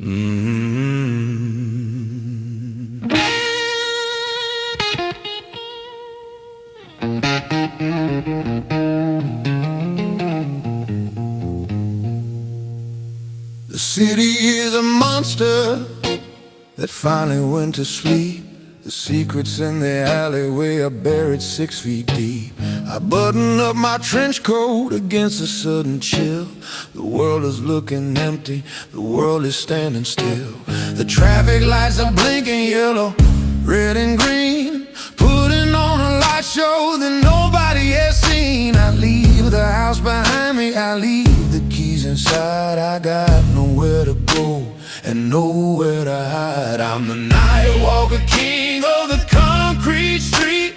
Mm. The city is a monster that finally went to sleep. The secrets in the alleyway are buried 6 feet deep. I button up my trench coat against a sudden chill. The world is looking empty, the world is standing still. The traffic lights are blinking yellow, red and green, putting on a light show that nobody has seen. I leave the house behind me, I leave the keys inside. I got nowhere to go and nowhere to hide. I'm the night walker, king of the concrete street,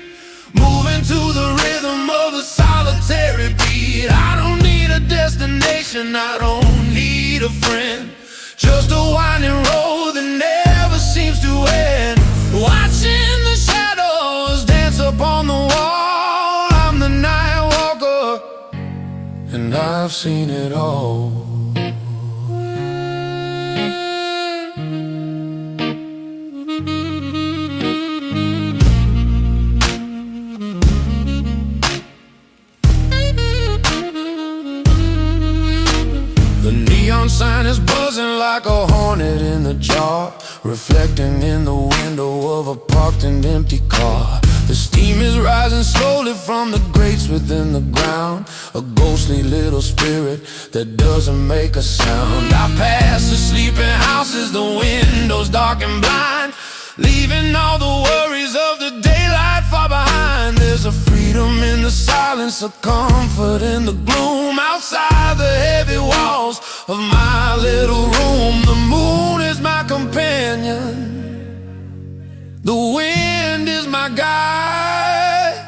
moving to the rhythm of a solitary beat. I don't need a destination, I don't need a friend, just a winding road that never seems to end. Watching the shadows dance upon the wall. I'm the night walker, and I've seen it all. The neon sign is buzzing like a hornet in the jar, reflecting in the window of a parked and empty car. The steam is rising slowly from the grates within the ground, a ghostly little spirit that doesn't make a sound. I pass the sleeping houses, the windows dark and blind, leaving all the worries of the daylight far behind. There's a freedom in the silence, a comfort in the gloom, outside the heavy walls of my little room. The moon is my companion, the wind is my guide,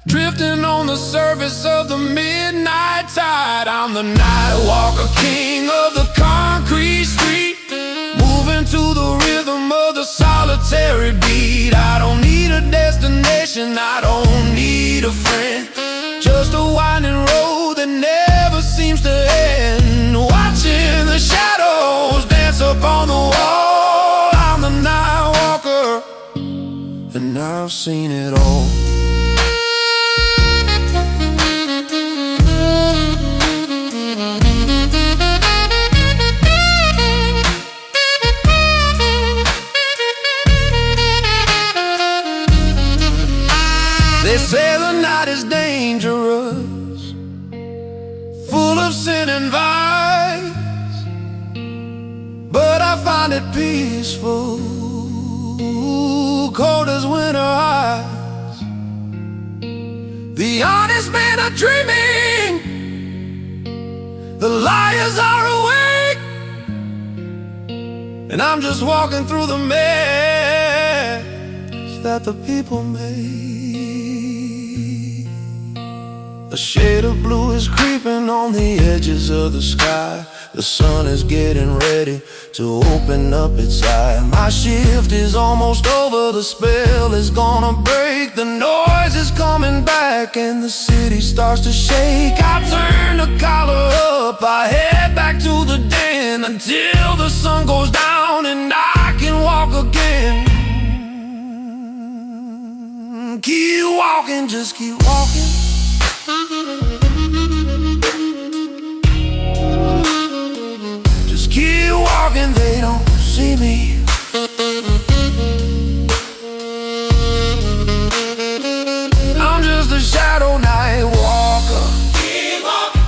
drifting on the surface of the midnight tide. I'm the night walker, king of the concrete street, moving to the rhythm of the solitary beat. I don't need a destination, I don't need a friend, just a winding road that never seems to end. Watching the shadows dance upon the wall. I'm the night walker, and I've seen it all. They say the night is dangerous, full of sin and vice, but I find it peaceful, cold as winter ice. The honest men are dreaming, the liars are awake, and I'm just walking through the mess that the people make. A shade of blue is creeping on the edges of the sky. The sun is getting ready to open up its eye. My shift is almost over, the spell is gonna break. The noise is coming back and the city starts to shake. I turn the collar up, I head back to the den, until the sun goes down and I can walk again. Keep walking, just keep walking. Just keep walking, they don't see me. I'm just a shadow night walker. Keep walking,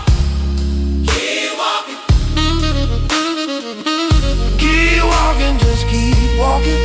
keep walking. Keep walking, just keep walking.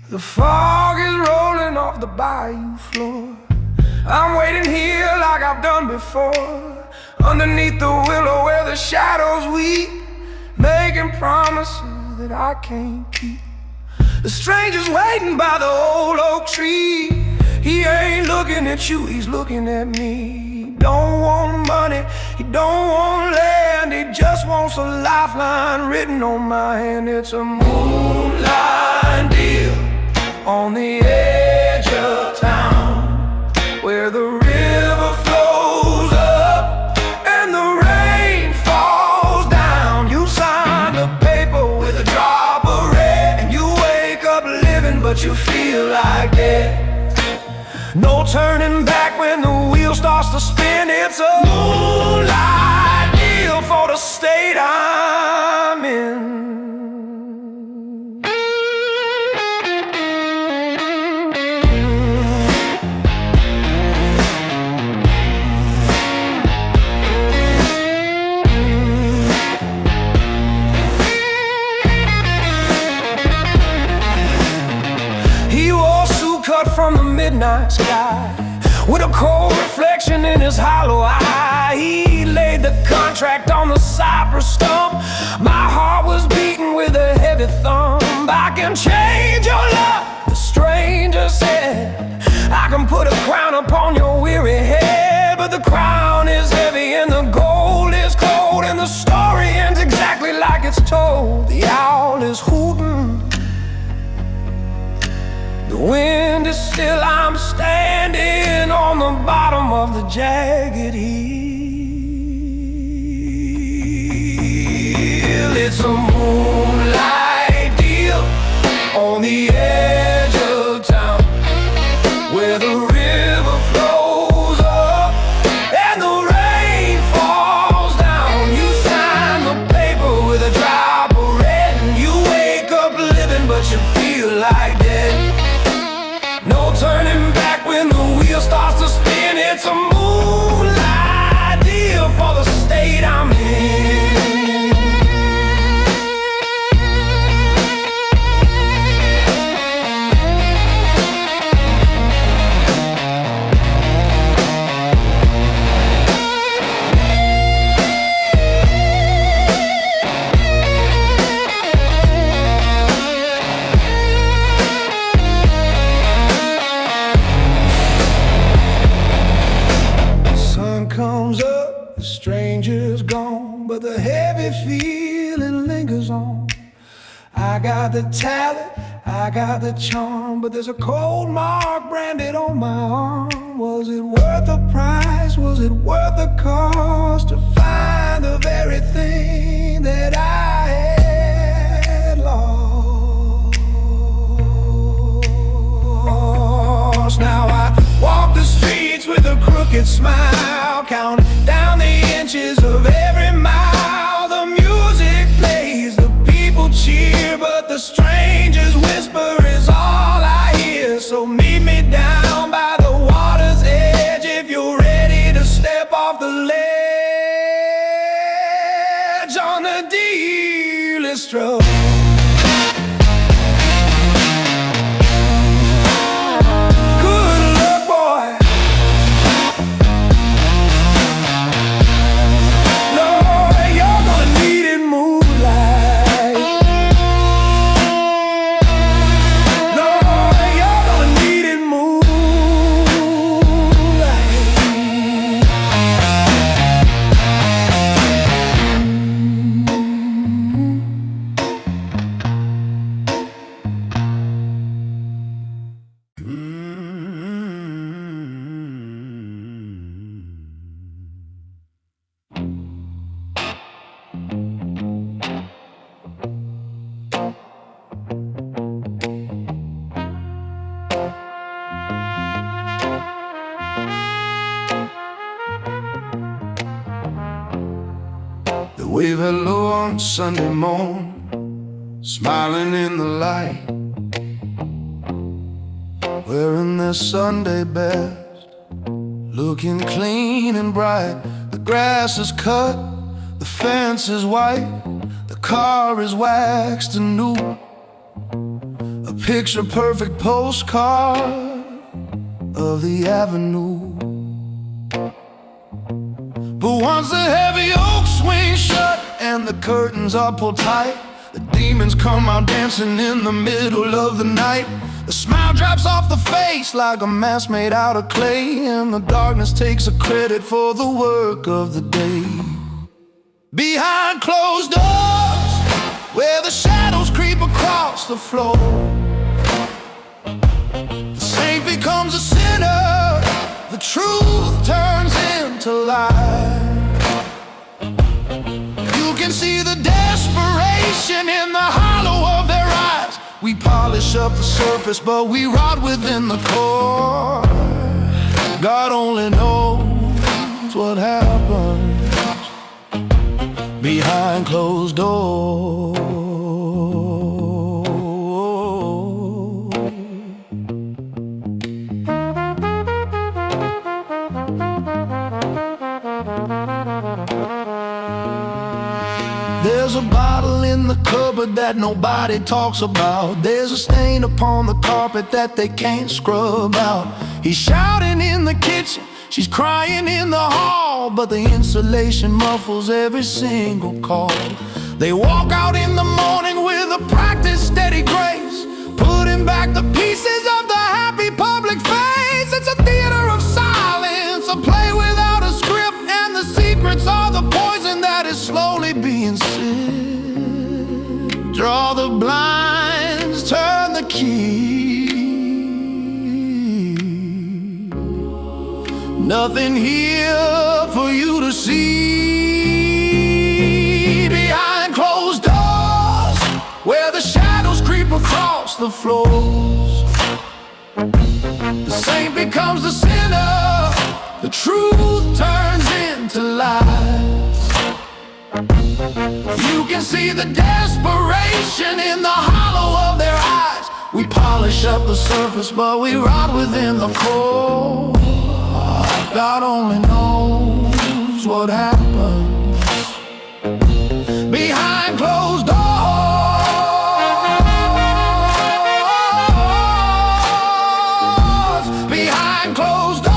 The fog is rolling off the bayou floor. I'm waiting here like I've done before, underneath the willow where the shadows weep, making promises that I can't keep. The stranger's waiting by the old oak tree. He ain't looking at you, he's looking at me. He don't want money, he don't want land, he just wants a lifeline written on my hand. It's a moonlight deal on the edge of town, where the river flows up and the rain falls down. You sign the paper with a drop of red, and you wake up living but you feel like dead. No turning back when the wheel starts to spin. It's a moonlight deal for the state I'm in. Cut from the midnight sky, with a cold reflection in his hollow eye. He laid the contract on the cypress stump. My heart was beating with a heavy thump. I can change your luck, the stranger said. I can put a crown upon your weary head, but the crown is heavy and the gold is cold, and the story ends exactly like it's told. The owl is hooting, the wind is still, I'm standing on the bottom of the jagged hill. It's a moonlight deal on the edge of town, where the river flows up and the rain falls down. You sign the paper with a drop of red, and you wake up living but you feel like dead. No turning back when the wheel starts to spin. It's a moonlight deal for the state I'm in. Comes up, the stranger's gone, but the heavy feeling lingers on. I got the talent, I got the charm, but there's a cold mark branded on my arm. Was it worth the price? Was it worth the cost to find the very thing that I had lost? Now I walk the streets with a crooked smile, counting down the inches of every mile. The music plays, the people cheer, but the stranger's whisper is all I hear. So meet me down by the water's edge if you're ready to step off the ledge. On the deal is struck. Wave hello on Sunday morn, smiling in the light, wearing their Sunday best, looking clean and bright. The grass is cut, the fence is white, the car is waxed and new. A picture perfect postcard of the avenue. But once the heavy oak swings shut and the curtains are pulled tight, the demons come out dancing in the middle of the night. The smile drops off the face like a mask made out of clay, and the darkness takes a credit for the work of the day. Behind closed doors, where the shadows creep across the floor, the saint becomes a sinner, the truth turns into lies. You can see the desperation in the hollow of their eyes. We polish up the surface, but we rot within the core. God only knows what happens behind closed doors. There's a bottle in the cupboard that nobody talks about. There's a stain upon the carpet that they can't scrub out. He's shouting in the kitchen, she's crying in the hall, but the insulation muffles every single call. They walk out in the morning with a practiced steady grace, putting back the pieces of the happy public face. It's a theater of silence, a play without a script, and the secrets are the poison that is slowly being sipped. Draw the blinds, turn the key. Nothing here for you to see. Behind closed doors, where the shadows creep across the floors, the saint becomes the sinner, the truth turns into lies. You can see the desperation in the hollow of their eyes. We polish up the surface, but we rot within the core. God only knows what happens behind closed doors. Behind closed doors.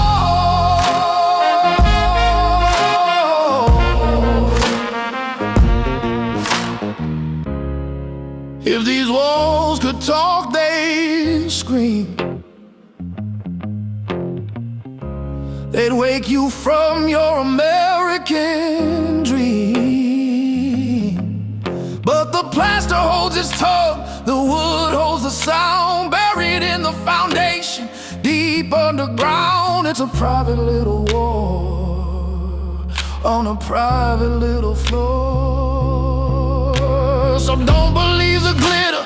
If these walls could talk, they'd scream. They'd wake you from your American dream. But the plaster holds its tongue, the wood holds the sound, buried in the foundation, deep underground. It's a private little war on a private little floor. So don't believe the glitter,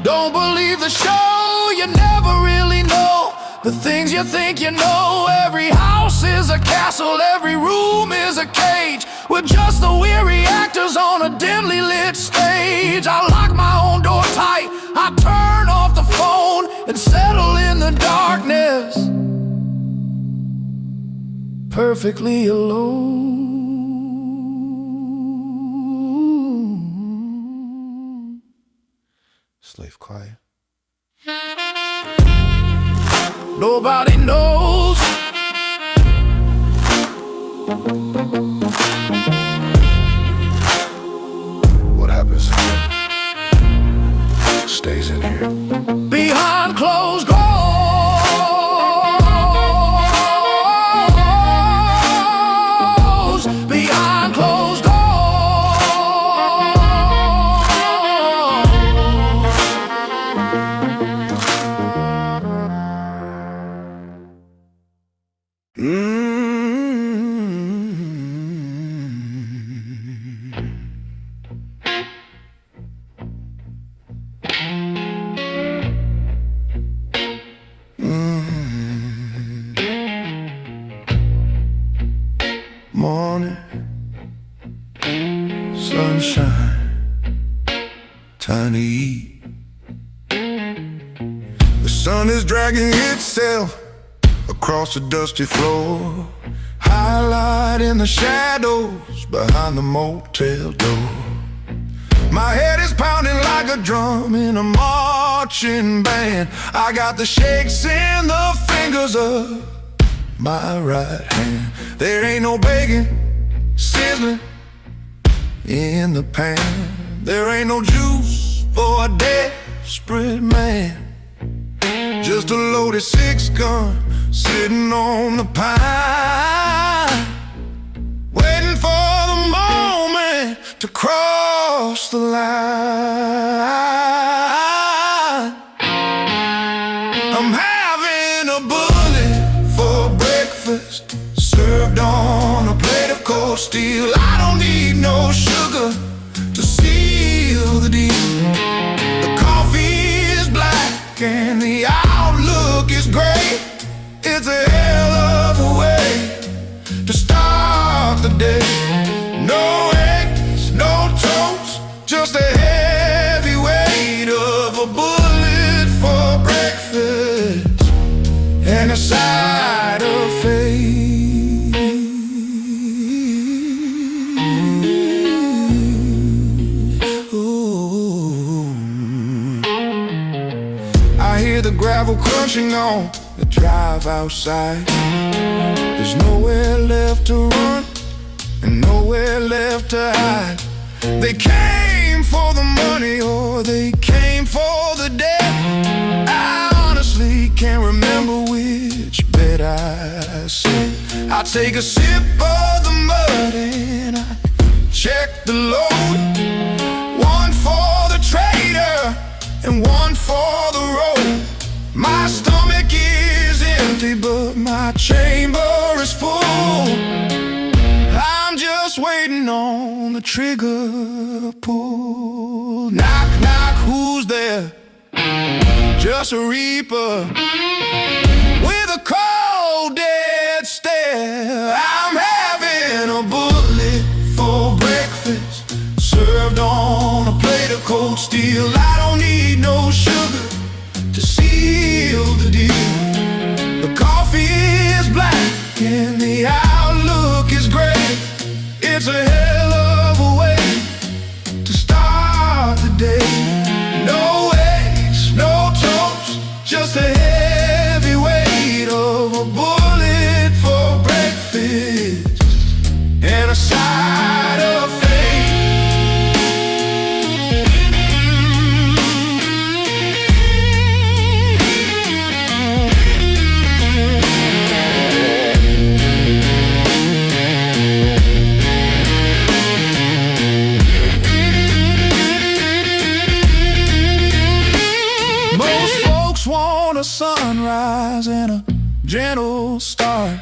don't believe the show. You never really know the things you think you know. Every house is a castle, every room is a cage, with just the weary actors on a dimly lit stage. I lock my own door tight, I turn off the phone and settle in the darkness, perfectly alone. Slave choir. Nobody knows. What happens here stays in here. Behind closed doors. Behind closed doors. Morning, sunshine, time to eat. The sun is dragging itself across the dusty floor, highlighting the shadows behind the motel door. My head is pounding like a drum in a modern marching band. I got the shakes in the fingers of my right hand. There ain't no bacon sizzling in the pan. There ain't no juice for a desperate man. Just a loaded 6-gun sitting on the pine, waiting for the moment to cross the line. I'm having a bullet for breakfast, served on a plate of cold steel. I don't need no sugar to seal the deal. The coffee is black and the outlook is great. It's a hell of a way to start the day. No eggs, no toast, just a heavy weight of a bullet for breakfast and a side of faith. Ooh. I hear the gravel crunching on the drive outside. There's nowhere left to run and nowhere left to hide. They came for the money or they came for the debt. I honestly can't remember which bet I said. I take a sip of the mud and I check the load. One for the trader and one for the road. My stomach is empty, but my chamber is full. I'm just waiting on the trigger pull. Knock, knock, who's there? Just a reaper with a cold, dead stare. I'm having a bullet for breakfast, served on a plate of cold steel. I don't need no sugar to seal the deal. The coffee is black and the outlook is great. It's a hell of a way to start the day. No eggs, no toast, just a heavy weight of a bullet for breakfast and a side of faith. Want a sunrise and a gentle start,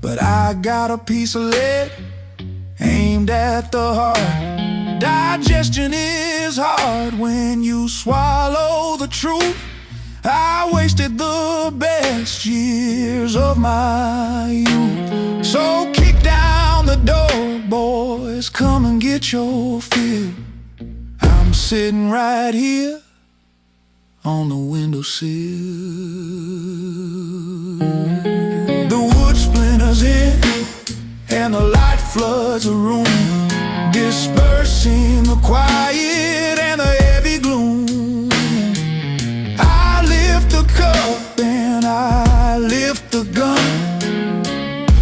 but I got a piece of lead aimed at the heart. Digestion is hard when you swallow the truth. I wasted the best years of my youth. So kick down the door, boys, come and get your fill. I'm sitting right here on the windowsill. The wood splinters in and the light floods the room, dispersing the quiet and the heavy gloom. I lift the cup and I lift the gun.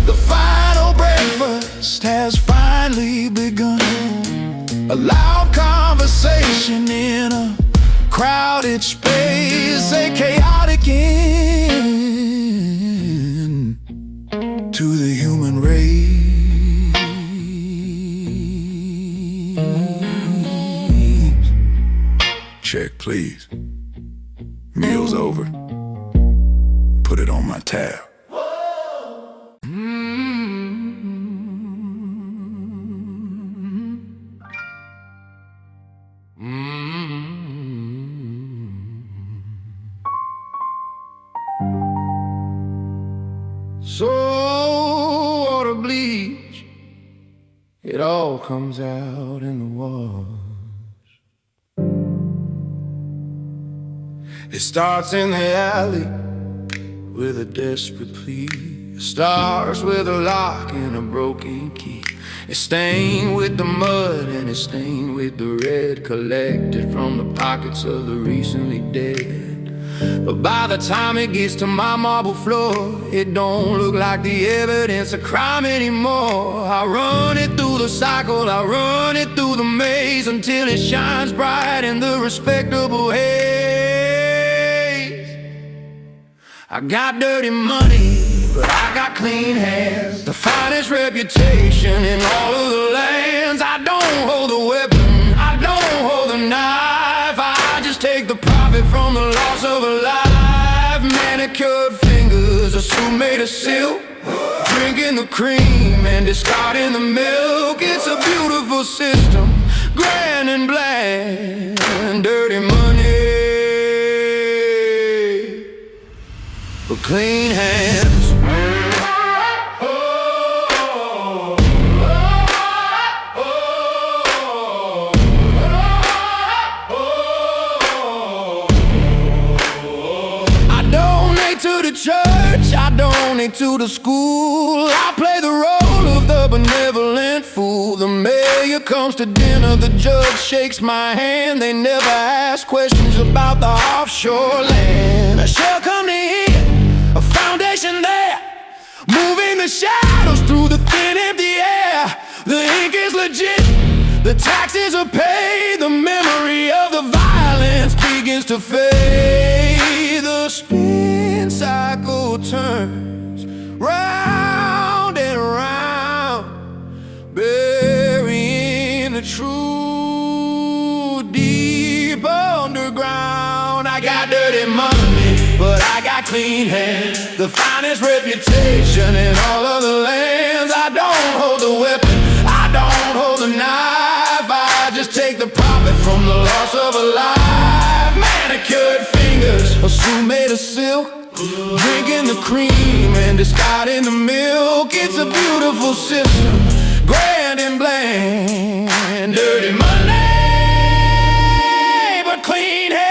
The final breakfast has finally begun. A loud conversation in a crowded space, a chaotic end to the human race. Check, please. Meal's over. Put it on my tab. So water bleach, it all comes out in the wash. It starts in the alley with a desperate plea. It starts with a lock and a broken key. It's stained with the mud and it's stained with the red, collected from the pockets of the recently dead. But by the time it gets to my marble floor, it don't look like the evidence of crime anymore. I run it through the cycle, I run it through the maze, until it shines bright in the respectable haze. I got dirty money, but I got clean hands, the finest reputation in all of the lands. I don't hold a weapon, I don't hold a knife, I just take the profit from the loss of a life. Manicured fingers, a suit made of silk, drinking the cream and discarding the milk. It's a beautiful system, grand and bland, dirty money, but clean hands. To the church, I donate to the school, I play the role of the benevolent fool. The mayor comes to dinner, the judge shakes my hand. They never ask questions about the offshore land. A shell come to here, a foundation there, moving the shadows through the thin empty air. The ink is legit, the taxes are paid, the memory of the violence begins to fade. The spin cycle turns round and round, burying the truth deep underground. I got dirty money, but I got clean hands, the finest reputation in all of the lands. I don't hold the weapon, I don't hold the knife, I just take the profit from the loss of a life. Manicured fingers, a suit made of silk, drinking the cream and discarding the milk. It's a beautiful system, grand and bland, dirty money, but clean hands.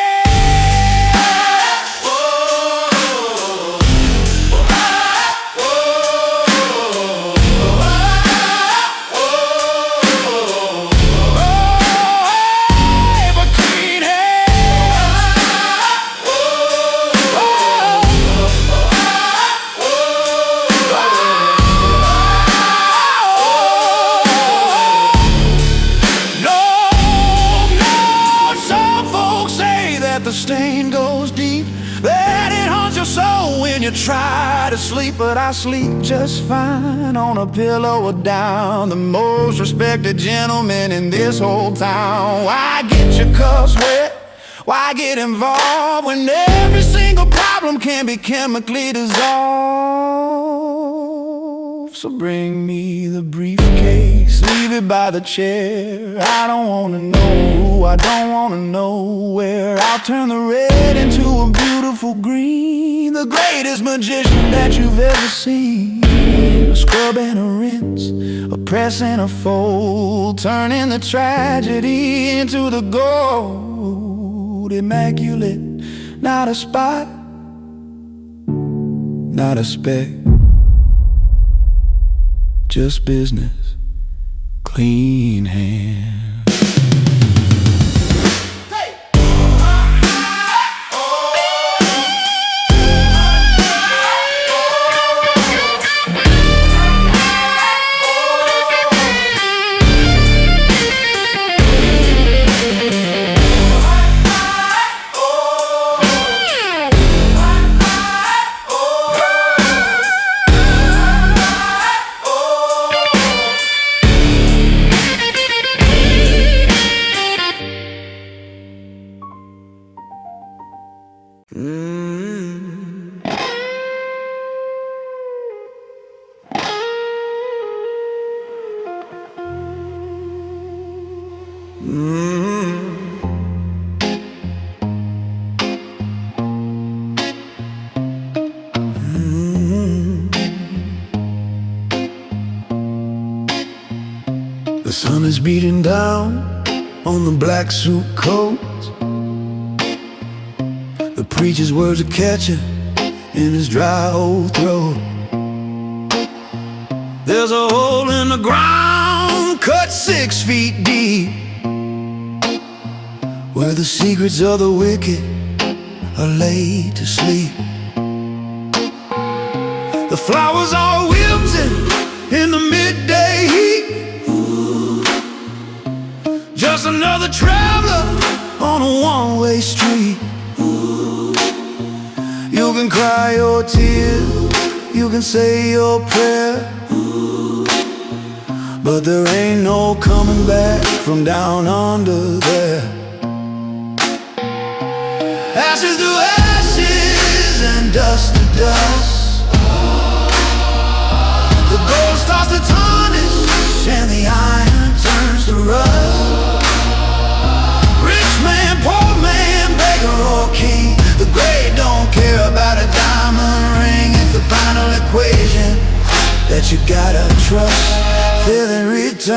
The stain goes deep, that it haunts your soul when you try to sleep. But I sleep just fine on a pillow or down, the most respected gentleman in this whole town. Why get your cuffs wet? Why get involved when every single problem can be chemically dissolved? So bring me the briefcase, leave it by the chair. I don't wanna know who, I don't wanna know where. I'll turn the red into a beautiful green, the greatest magician that you've ever seen. A scrub and a rinse, a press and a fold, turning the tragedy into the gold. Immaculate, not a spot, not a speck, just business, clean hands. The sun is beating down on the black suit coat. The preacher's words are catching in his dry old throat. There's a hole in the ground cut 6 feet deep, where the secrets of the wicked are laid to sleep. The flowers are wilting in the midday heat, just another traveler on a one-way street. You can cry your tears, you can say your prayer, but there ain't no coming back from down under there. Ashes to ashes and dust to dust, the gold starts to tarnish and the iron turns to rust. Rich man, poor man, beggar or king, the great don't care about a diamond ring. It's the final equation that you gotta trust. Feeling returns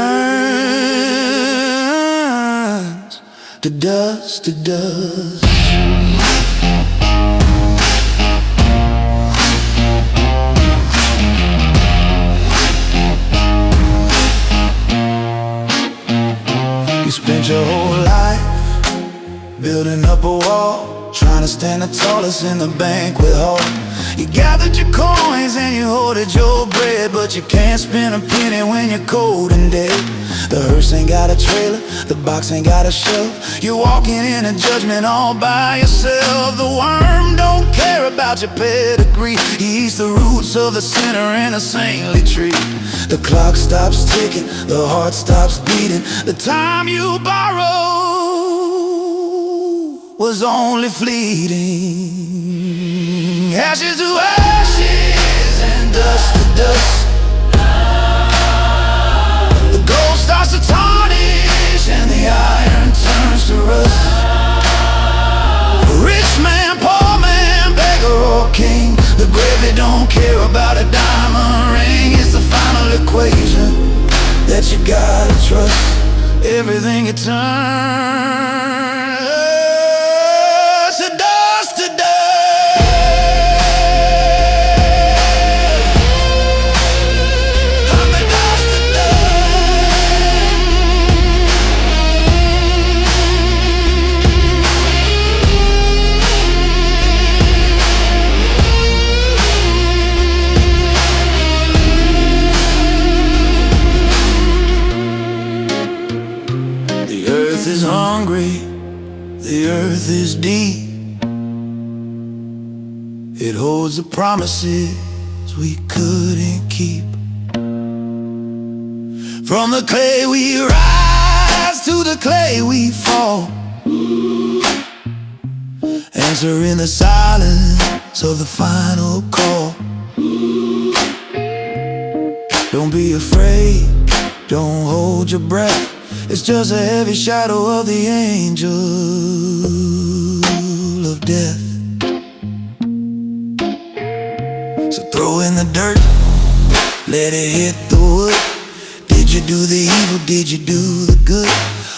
to dust to dust. You spent your whole life building up a wall, trying to stand the tallest in the banquet hall. You gathered your coins and you hoarded your bread, but you can't spend a penny when you're cold and dead. The hearse ain't got a trailer, the box ain't got a shelf. You're walking in a judgment all by yourself. The worm don't care about your pedigree, he eats the roots of the sinner in a saintly tree. The clock stops ticking, the heart stops beating. The time you borrowed was only fleeting. Ashes to ashes and dust to dust, the gold starts to tarnish and the iron turns to rust. Rich man, poor man, beggar or king, the gravy don't care about a diamond ring. It's the final equation that you gotta trust. Everything it turns to dust to dust. The earth is hungry, the earth is deep. It holds the promises we couldn't keep. From the clay we rise, to the clay we fall, answering the silence of the final call. Don't be afraid, don't hold your breath, it's just a heavy shadow of the angel of death. So throw in the dirt, let it hit the wood. Did you do the evil, did you do the good?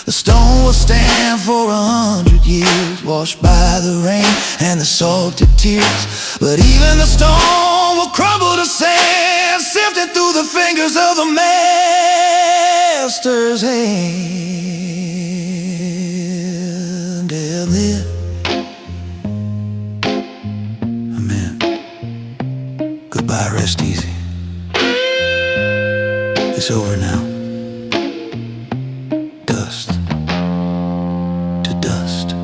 The stone will stand for 100 years, washed by the rain and the salted tears. But even the stone will crumble to sand, sifted through the fingers of the master's hand. And then, amen. Goodbye, rest easy. It's over now. Dust to dust.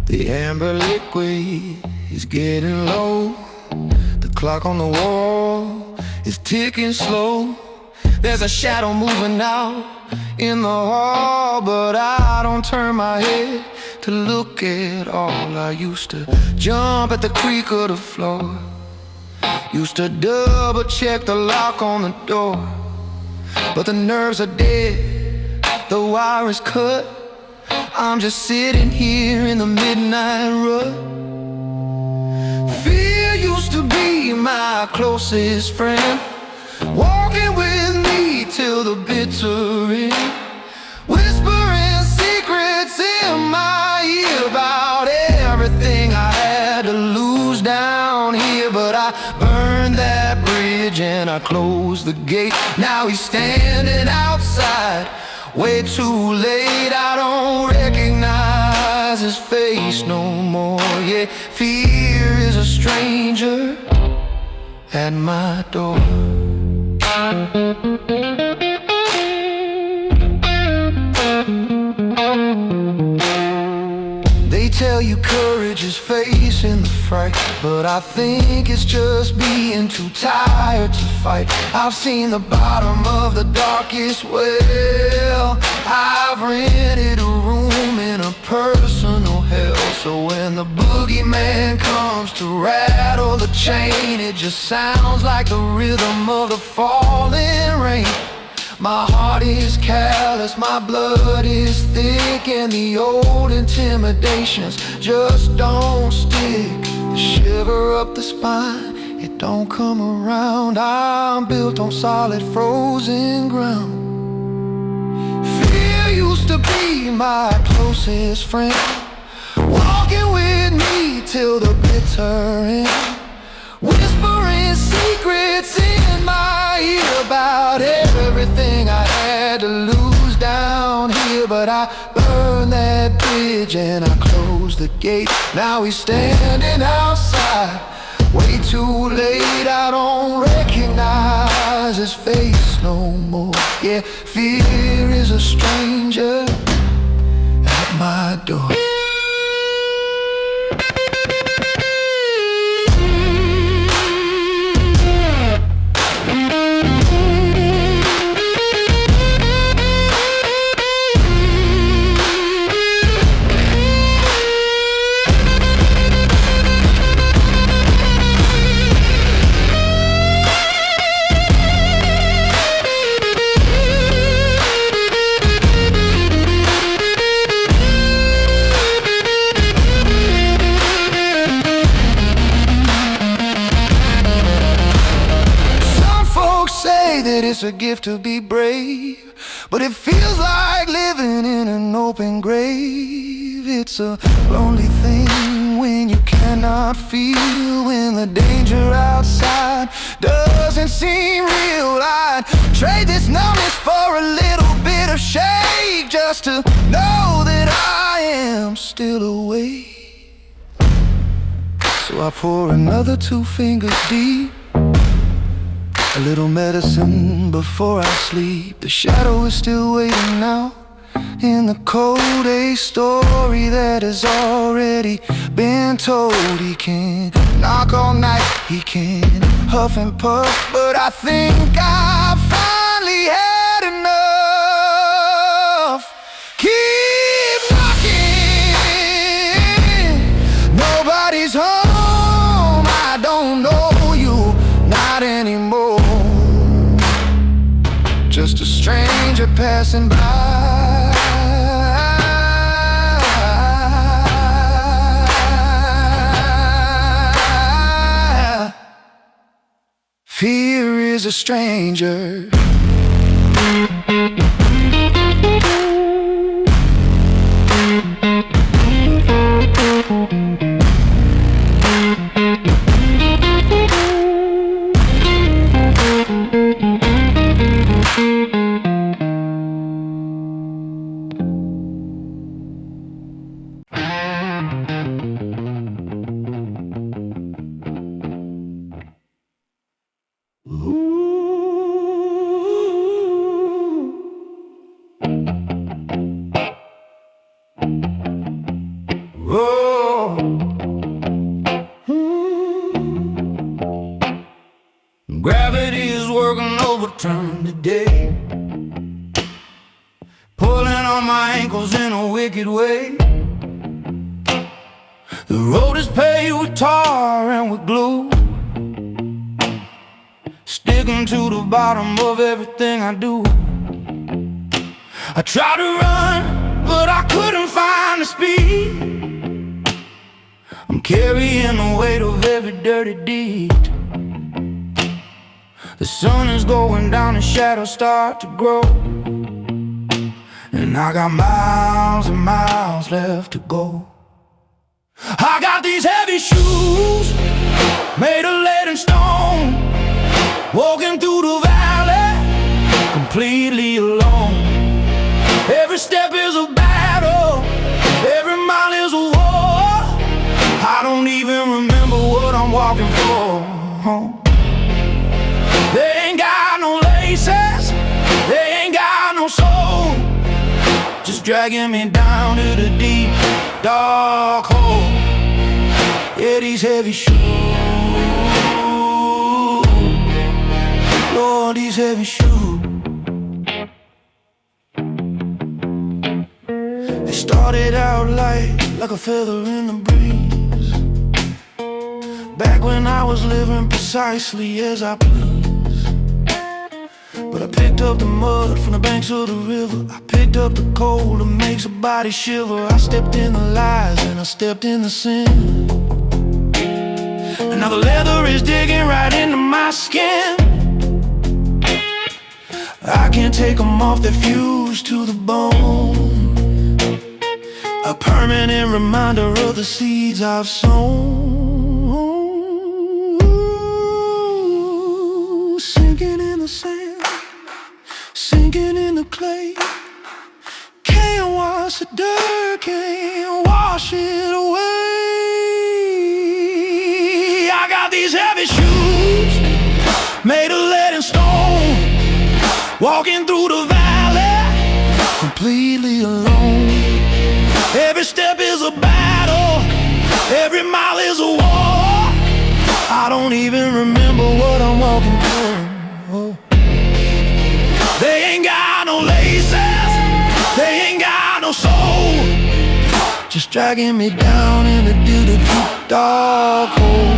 The amber liquid is getting low. The clock on the wall is ticking slow. There's a shadow moving out in the hall, but I don't turn my head to look at all. I used to jump at the creak of the floor, used to double check the lock on the door, but the nerves are dead, the wire is cut. I'm just sitting here in the midnight rut. Fear used to be my closest friend, walking with me till the bitter end, whispering secrets in my ear about everything I had to lose down here. But I burned that bridge and I closed the gate. Now he's standing outside, way too late. I don't recognize his face no more. Yeah, fear is a stranger at my door. They tell you courage is facing the fright, but I think it's just being too tired to fight. I've seen the bottom of the darkest well. I've rented a room in a personal hell, so when the boogeyman comes to rattle the chain, it just sounds like the rhythm of the falling rain. My heart is callous, my blood is thick, and the old intimidations just don't stick. The shiver up the spine, it don't come around. I'm built on solid frozen ground. Fear used to be my closest friend, walking with me till the bitter end, whispering secrets in my ear about everything I had to lose down here. But I burned that bridge and I closed the gate. Now he's standing outside, way too late. I don't recognize his face no more. Yeah, fear is a stranger at my door. That it's a gift to be brave, but it feels like living in an open grave. It's a lonely thing when you cannot feel, when the danger outside doesn't seem real. I'd trade this numbness for a little bit of shake, just to know that I am still awake. So I pour another 2 fingers deep, a little medicine before I sleep. The shadow is still waiting now in the cold, a story that has already been told. He can knock all night, he can huff and puff, but I think I finally had enough. Keep knocking, nobody's home. I don't know you, not anymore. Just a stranger passing by. Fear is a stranger. day, pulling on my ankles in a wicked way. The road is paved with tar and with glue, sticking to the bottom of everything I do. I tried to run, but I couldn't find the speed. I'm carrying the weight of every dirty deed. The sun is going down and shadows start to grow, and I got miles and miles left to go. I got these heavy shoes made of lead and stone, walking through the valley completely alone. Every step is a battle, every mile is a war. I don't even remember what I'm walking for. They ain't got no laces, they ain't got no soul, just dragging me down to the deep, dark hole. Yeah, these heavy shoes, Lord, these heavy shoes. They started out light, like a feather in the breeze, back when I was living precisely as I pleased. But I picked up the mud from the banks of the river, I picked up the cold that makes a body shiver. I stepped in the lies and I stepped in the sin, and now the leather is digging right into my skin. I can't take them off, they're fused to the bone, a permanent reminder of the seeds I've sown. Sinking in the sand, sinking in the clay, can't wash the dirt, can't wash it away. I got these heavy shoes made of lead and stone, walking through the valley completely alone. Every step is a battle, every mile is a war. I don't even remember what I'm walking through. Oh. They ain't got no laces, they ain't got no soul, just dragging me down into the deep, dark hole.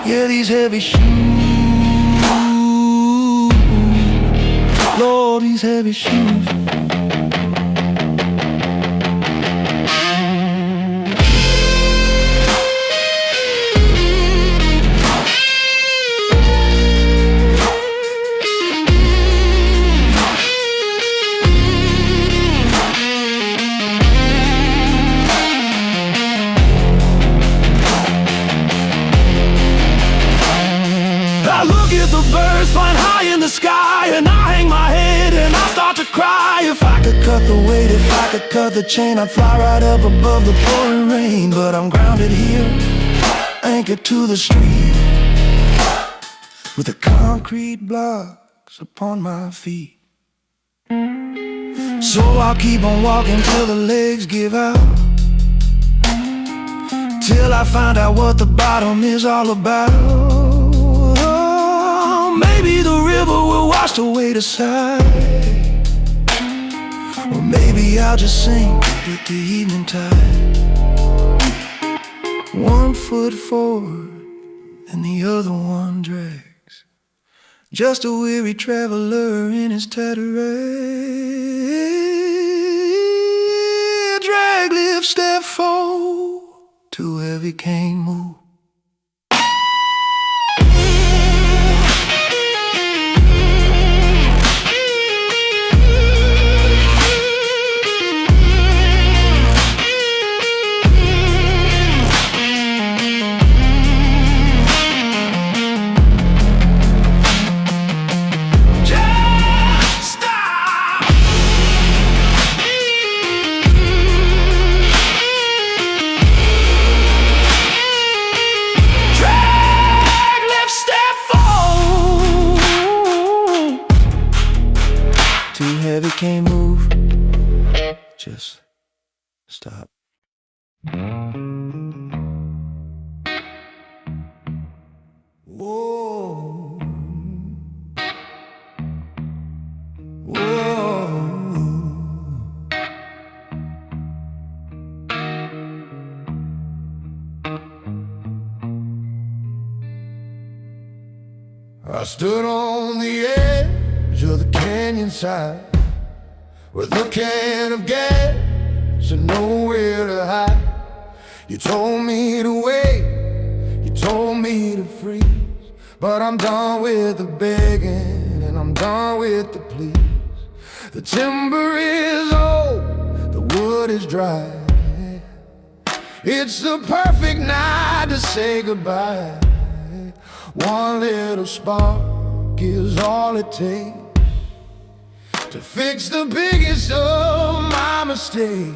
Yeah, these heavy shoes, Lord, these heavy shoes. I look at the birds flying high in the sky, and I hang my head and I start to cry. If I could cut the weight, if I could cut the chain, I'd fly right up above the pouring rain. But I'm grounded here, anchored to the street, with the concrete blocks upon my feet. So I'll keep on walking till the legs give out, till I find out what the bottom is all about. Maybe the river will wash the weight aside, or maybe I'll just sink with the evening tide. 1 foot forward and the other one drags, just a weary traveler in his tattered rags. Drag, lift, step, fall, too heavy, can't move. Too heavy, can't move. Just stop. Whoa. I stood on the edge of the canyon side with a can of gas and nowhere to hide. You told me to wait, you told me to freeze, but I'm done with the begging and I'm done with the pleas. The timber is old, the wood is dry. It's the perfect night to say goodbye. One little spark is all it takes to fix the biggest of my mistakes.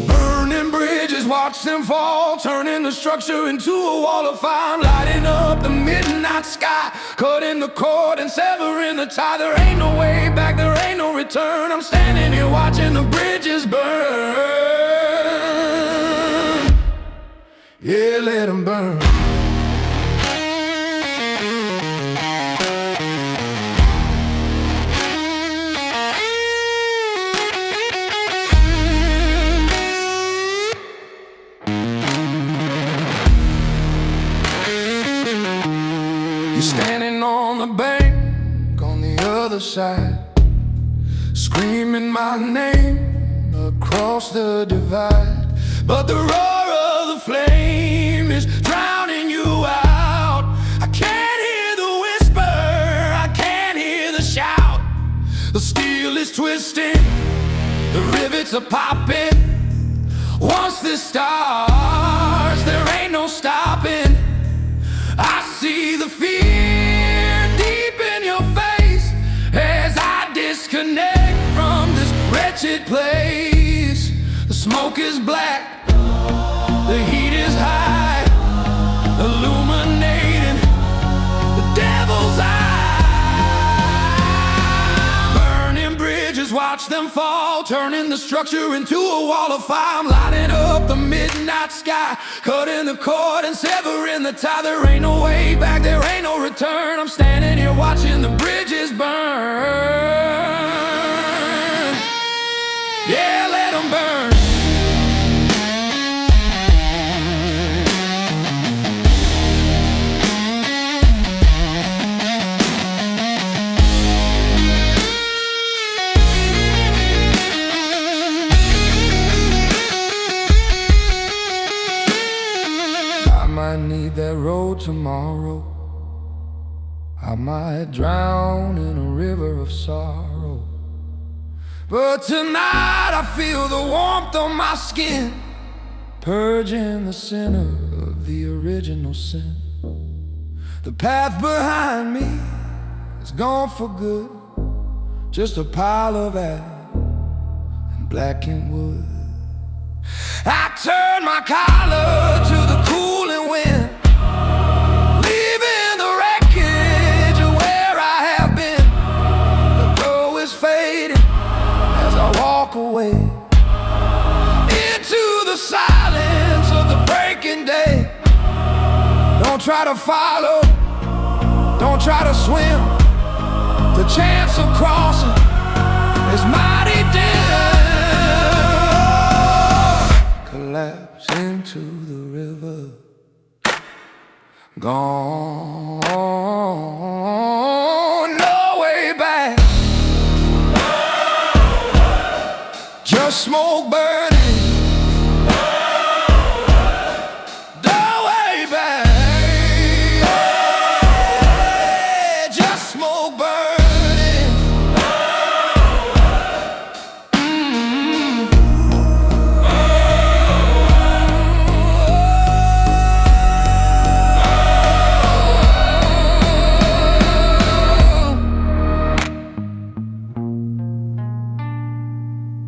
Burning bridges, watch them fall, turning the structure into a wall of fire, lighting up the midnight sky, cutting the cord and severing the tie. There ain't no way back, there ain't no return. I'm standing here watching the bridges burn. Yeah, let them burn. You're standing on the bank on the other side, screaming my name across the divide. But the roar of the flame is drowning you out. I can't hear the whisper, I can't hear the shout. The steel is twisting, the rivets are popping. Once this starts, there ain't no stopping. I see the fear deep in your face as I disconnect from this wretched place. The smoke is black, the heat is high, illuminating the devil's eye. Burning bridges, watch them fall, turning the structure into a wall of fire. I'm lighting up the midnight sky, cutting the cord and severing the tie. There ain't no way back, there ain't no return. I'm standing here watching the bridges burn. Yeah, let them burn. I might need that road tomorrow. I might drown in a river of sorrow. But tonight I feel the warmth on my skin, purging the sinner of the original sin. The path behind me is gone for good, just a pile of ash and blackened wood. I turn my collar to the cooling wind, leaving the wreckage of where I have been. The glow is fading as I walk away into the silence of the breaking day. Don't try to follow, don't try to swim. The chance of crossing is mighty dim. Collapse into the river, gone, no way back. Just smoke burning, no way back. Just smoke burning.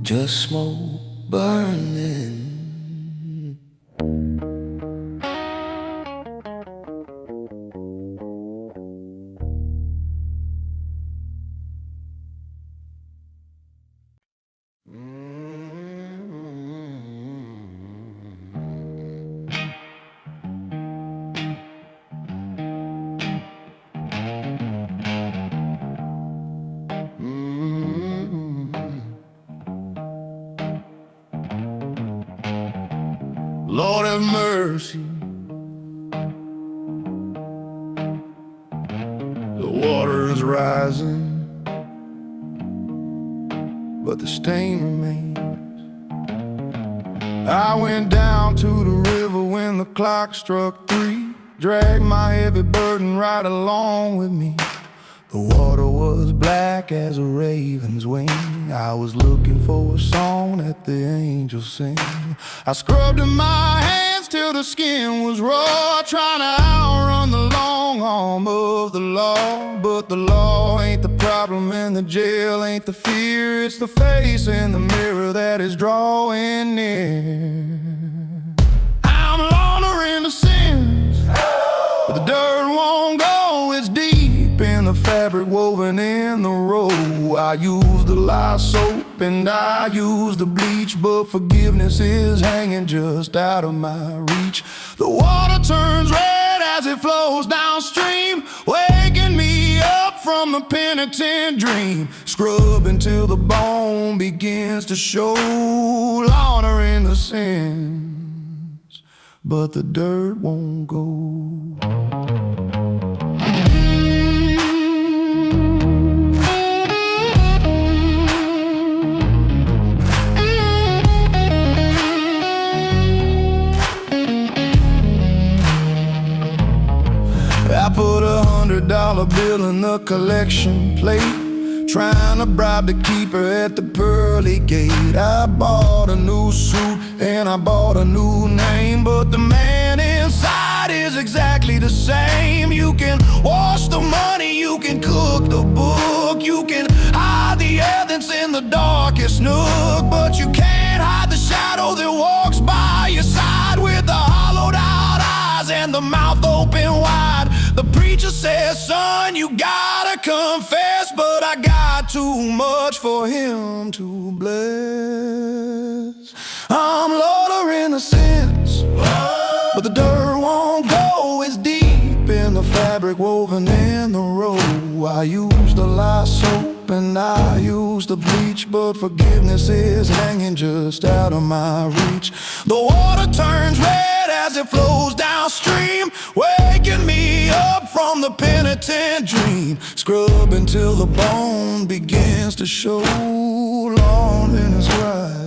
Just smoke burning. Lord have mercy, rising, but the stain remains. I went down to the river when the clock struck 3, dragged my heavy burden right along with me. The water was black as a raven's wing. I was looking for a song that the angels sing. I scrubbed in my hands till the skin was raw, trying to outrun the long arm of the law. But the law ain't the problem and the jail ain't the fear. It's the face in the mirror that is drawing near. I'm laundering the sins, but the dirt won't go. It's deep in the fabric woven in the road. I use the lye soap and I use the bleach, but forgiveness is hanging just out of my reach. The water turns red as it flows downstream, waking me up from a penitent dream. Scrub until the bone begins to show, laundering the sins, but the dirt won't go. I put $100 bill in the collection plate, trying to bribe the keeper at the pearly gate. I bought a new suit and I bought a new name, but the man inside is exactly the same. You can wash the money, you can cook the book, you can hide the evidence in the darkest nook, but you can't hide the shadow that walks by your side with the hollowed out eyes and the mouth open wide. The preacher says, son, you gotta confess, but I got too much for him to bless. I'm laundering the sins, but the dirt won't go. It's deep in the fabric woven in the road. I use the lye soap and I use the bleach, but forgiveness is hanging just out of my reach. The water turns red as it flows downstream, waking me up from the penitent dream. Scrub until the bone begins to show, longing is rise.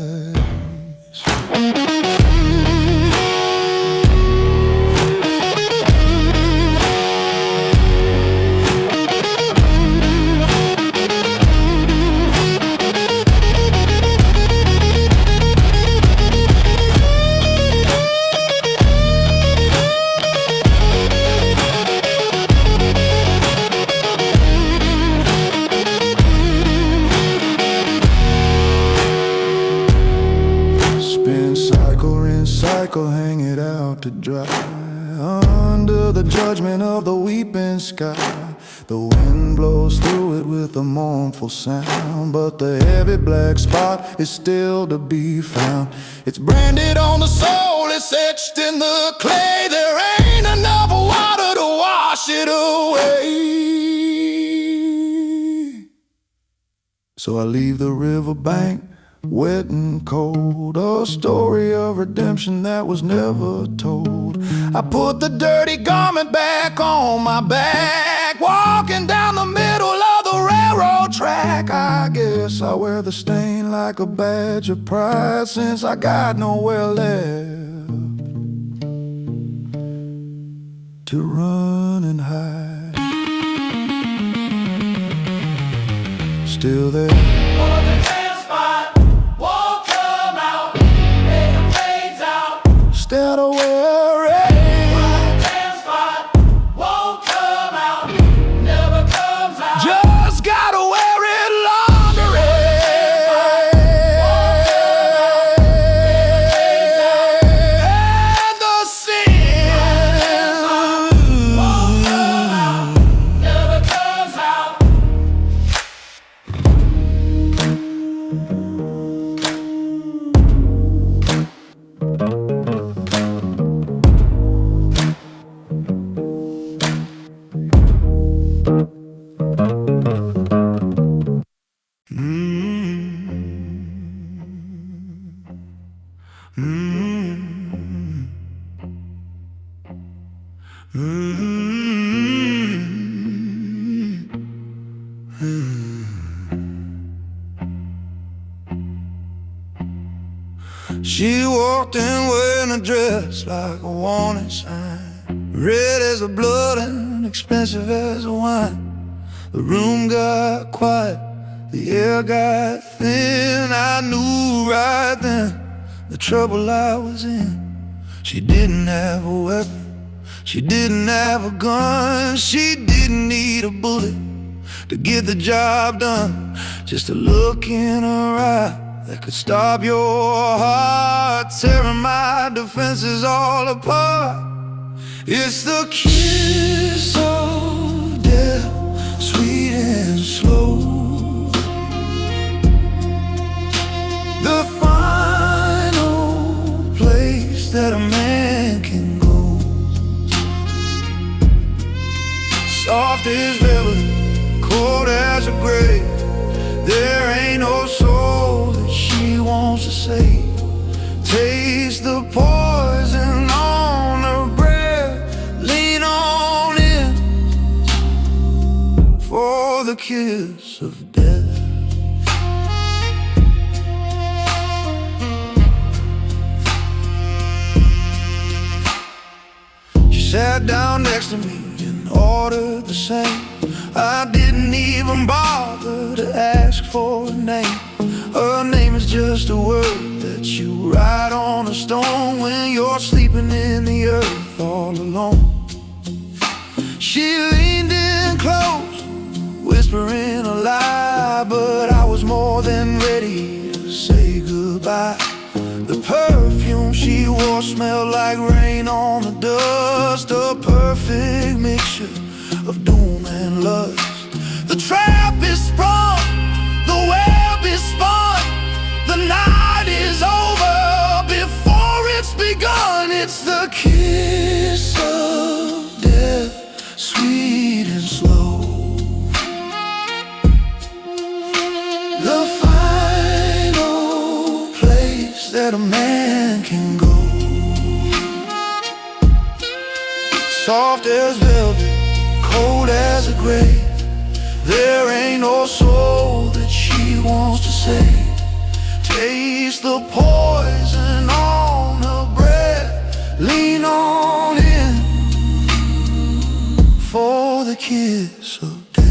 Cycle, hang it out to dry, under the judgment of the weeping sky. The wind blows through it with a mournful sound, but the heavy black spot is still to be found. It's branded on the soul, it's etched in the clay. There ain't enough water to wash it away. So I leave the riverbank wet and cold, a story of redemption that was never told. I put the dirty garment back on my back, walking down the middle of the railroad track. I guess I wear the stain like a badge of pride, since I got nowhere left to run and hide. Still there, instead of wearing, spot won't come out, never comes out. Just gotta wear it longer. And the sin won't come out, never comes out. She walked in wearing a dress like a warning sign, red as the blood and expensive as the wine. The room got quiet, the air got thin. I knew right then the trouble I was in. She didn't have a weapon, she didn't have a gun, she didn't need a bullet to get the job done. Just a look in her eye that could stop your heart, tearing my defenses all apart. It's the kiss of death, sweet and slow, the final place that a man can go. Soft as velvet, cold as a grave, there ain't no soul that she wants to save. Taste the poison on her breath, lean on in for the kiss of death. She sat down next to me and ordered the same. I didn't even bother to ask for a name. Her name is just a word that you write on a stone when you're sleeping in the earth all alone. She leaned in close, whispering a lie, but I was more than ready to say goodbye. The perfume she wore smelled like rain on the dust, a perfect mixture of doom and lust. The trap is sprung, the web is spun, the night is over before it's begun. It's the kiss of death, sweet and slow, the final place that a man can go. Soft as velvet, cold as a grave, there ain't no soul that she wants to save. Taste the poison on her breath, lean on in for the kiss of death.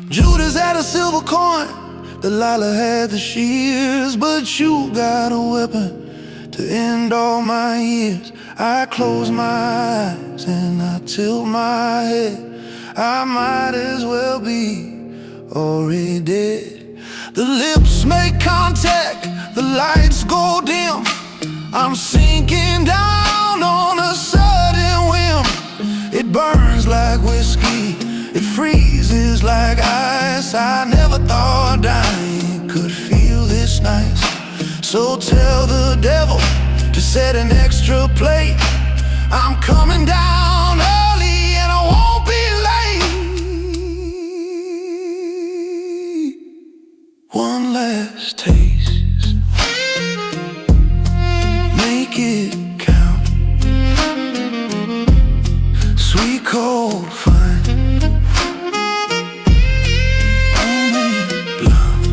Judas had a silver coin, Delilah had the shears, but you got a weapon to end all my years. I close my eyes and I tilt my head, I might as well be already dead. The lips make contact, the lights go dim, I'm sinking down on a sudden whim. It burns like whiskey, it freezes like ice. I never thought dying could feel this nice. So tell the devil to set an extra plate, I'm coming down early and I won't be late. One last taste, make it count, sweet cold fine, only blunt.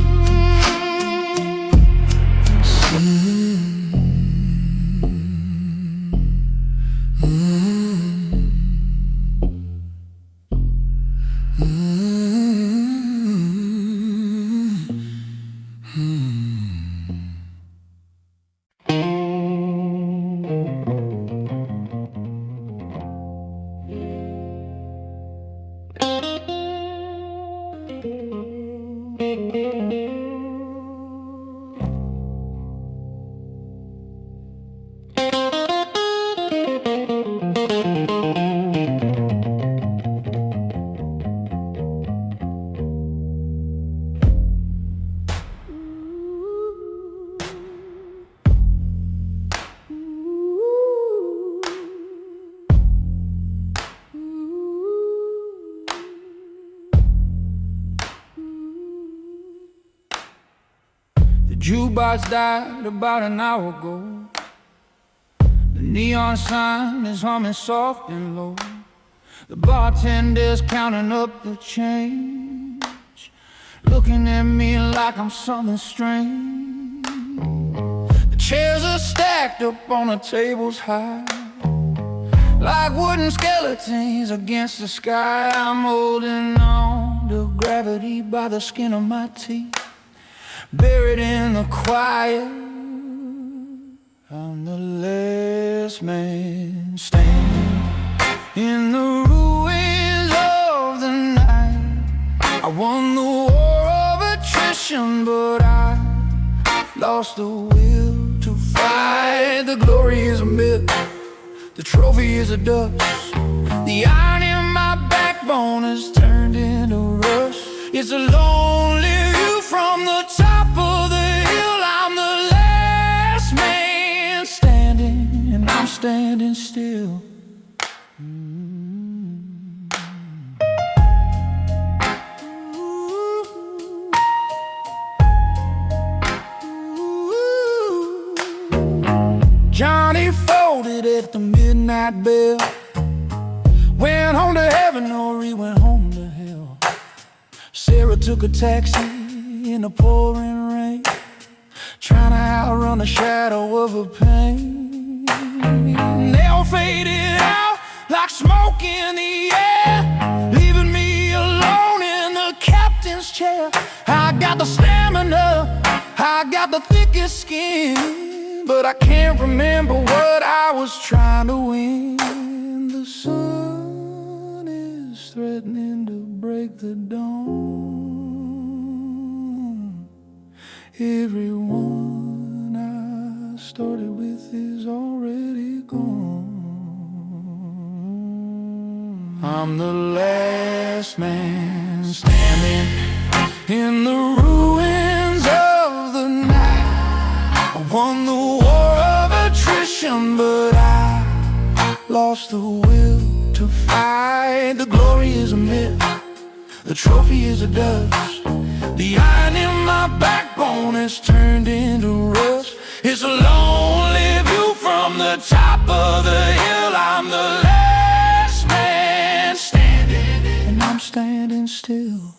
Jukebox died about an hour ago. The neon sign is humming soft and low. The bartender's counting up the change, looking at me like I'm something strange. The chairs are stacked up on the tables high, like wooden skeletons against the sky. I'm holding on to gravity by the skin of my teeth, buried in the quiet. I'm the last man standing in the ruins of the night. I won the war of attrition, but I lost the will to fight. The glory is a myth, the trophy is a dust. The iron in my backbone has turned into rust. It's a lonely view from the top of the hill. I'm the last man standing, and I'm standing still. Johnny folded at the midnight bell, went home to heaven or he went home to hell. Sarah took a taxi in the pouring rain, trying to outrun the shadow of her pain. They all faded out like smoke in the air, leaving me alone in the captain's chair. I got the stamina, I got the thickest skin, but I can't remember what I was trying to win. The sun is threatening to break the dawn. Everyone I started with is already gone. I'm the last man standing in the ruins of the night. I won the war of attrition, but I lost the will to fight. The glory is a myth, the trophy is a dust. The iron in my backbone has turned into rust. It's a lonely view from the top of the hill. I'm the last man standing, and I'm standing still.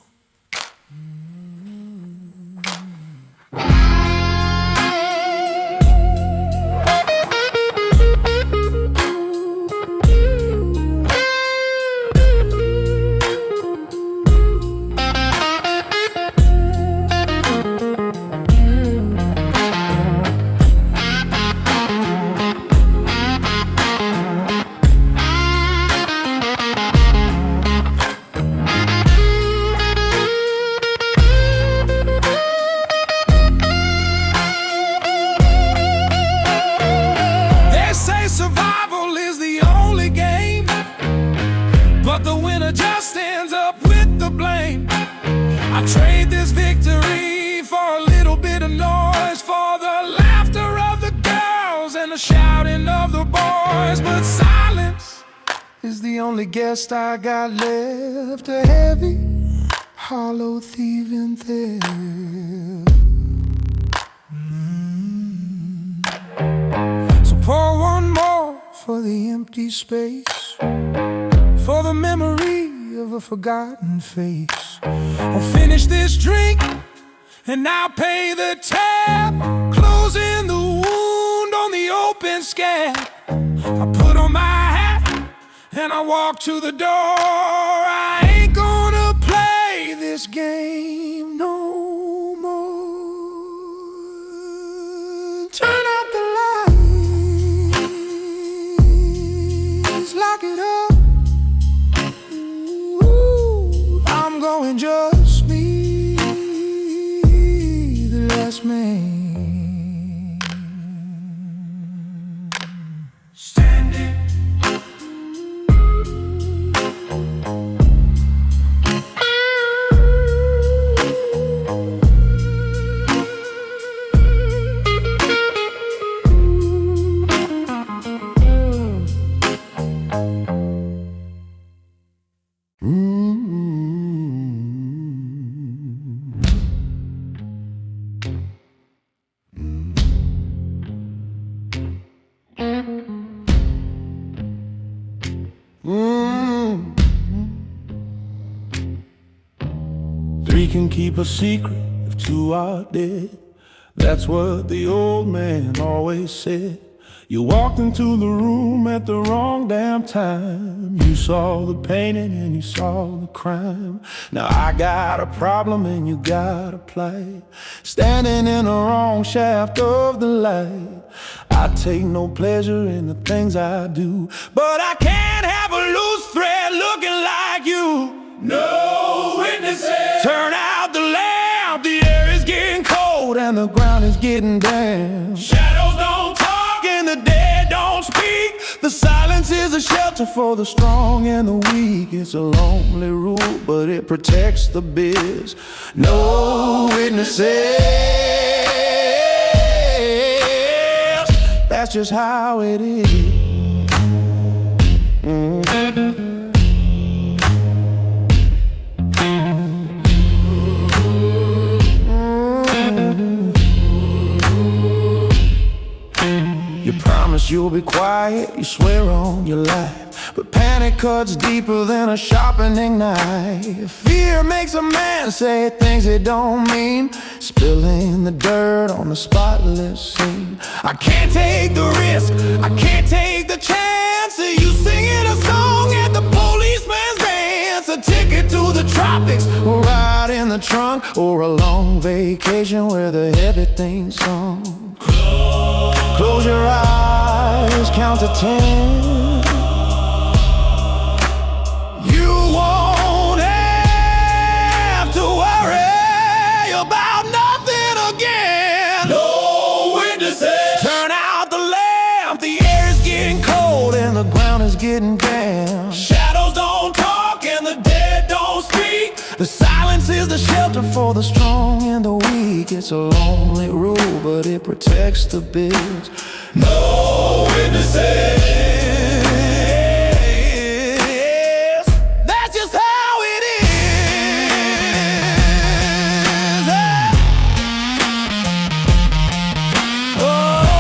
Survival is the only game, but the winner just ends up with the blame. I trade this victory for a little bit of noise, for the laughter of the girls and the shouting of the boys. But silence is the only guest I got left, a heavy, hollow thieving theft. Pour one more for the empty space, for the memory of a forgotten face. I'll finish this drink and I'll pay the tab, closing the wound on the open scab. I put on my hat and I walk to the door. I ain't gonna play this game no more. Turn out the light, lock it up. Ooh, I'm going just me, the last man standing. Three can keep a secret if two are dead. That's what the old man always said. You walked into the room at the wrong damn time. You saw the painting and you saw the crime. Now I got a problem and you got a plight. Standing in the wrong shaft of the light. I take no pleasure in the things I do, but I can't have a loose thread looking like you. No witnesses. Turn out the lamp. The air is getting cold and the ground is getting damp. Shadows don't talk and the dead don't speak. The silence is a shelter for the strong and the weak. It's a lonely rule, but it protects the biz. No witnesses. That's just how it is. You promise you'll be quiet, you swear on your life, but panic cuts deeper than a sharpening knife. Fear makes a man say things he don't mean, spilling the dirt on the spotless scene. I can't take the risk, I can't take the chance of you singing a song at the policeman's dance. A ticket to the tropics, or a ride in the trunk, or a long vacation where the heavy things sung. Close your eyes, count to 10. You won't have to worry about nothing again. No witnesses. Turn out the lamp. The air is getting cold and the ground is getting damp. Shadows don't talk and the dead don't speak. The silence is the shelter for the strong and the weak. It's a lonely rule, but it protects the biz. No witnesses. That's just how it is. Oh,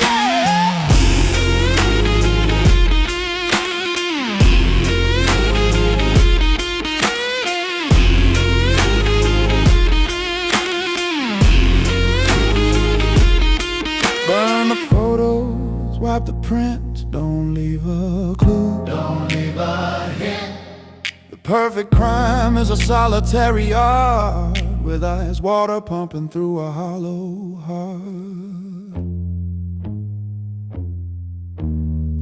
yeah. Burn the photos, wipe the prints, don't leave a clue. Don't leave a hint. The perfect crime is a solitary yard with ice water pumping through a hollow heart.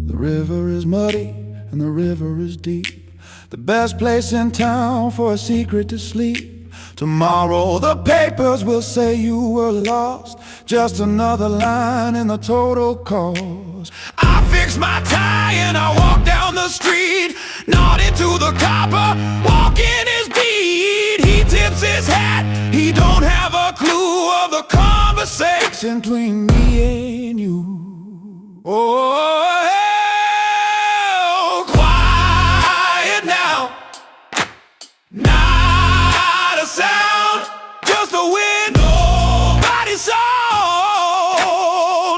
The river is muddy and the river is deep. The best place in town for a secret to sleep. Tomorrow the papers will say you were lost, just another line in the total cause. I fix my tie and I walk down the street, nodding to the copper, walking his beat. He tips his hat, he don't have a clue of the conversation between me and you. Oh, quiet now, not a sound, just the wind. Nobody saw,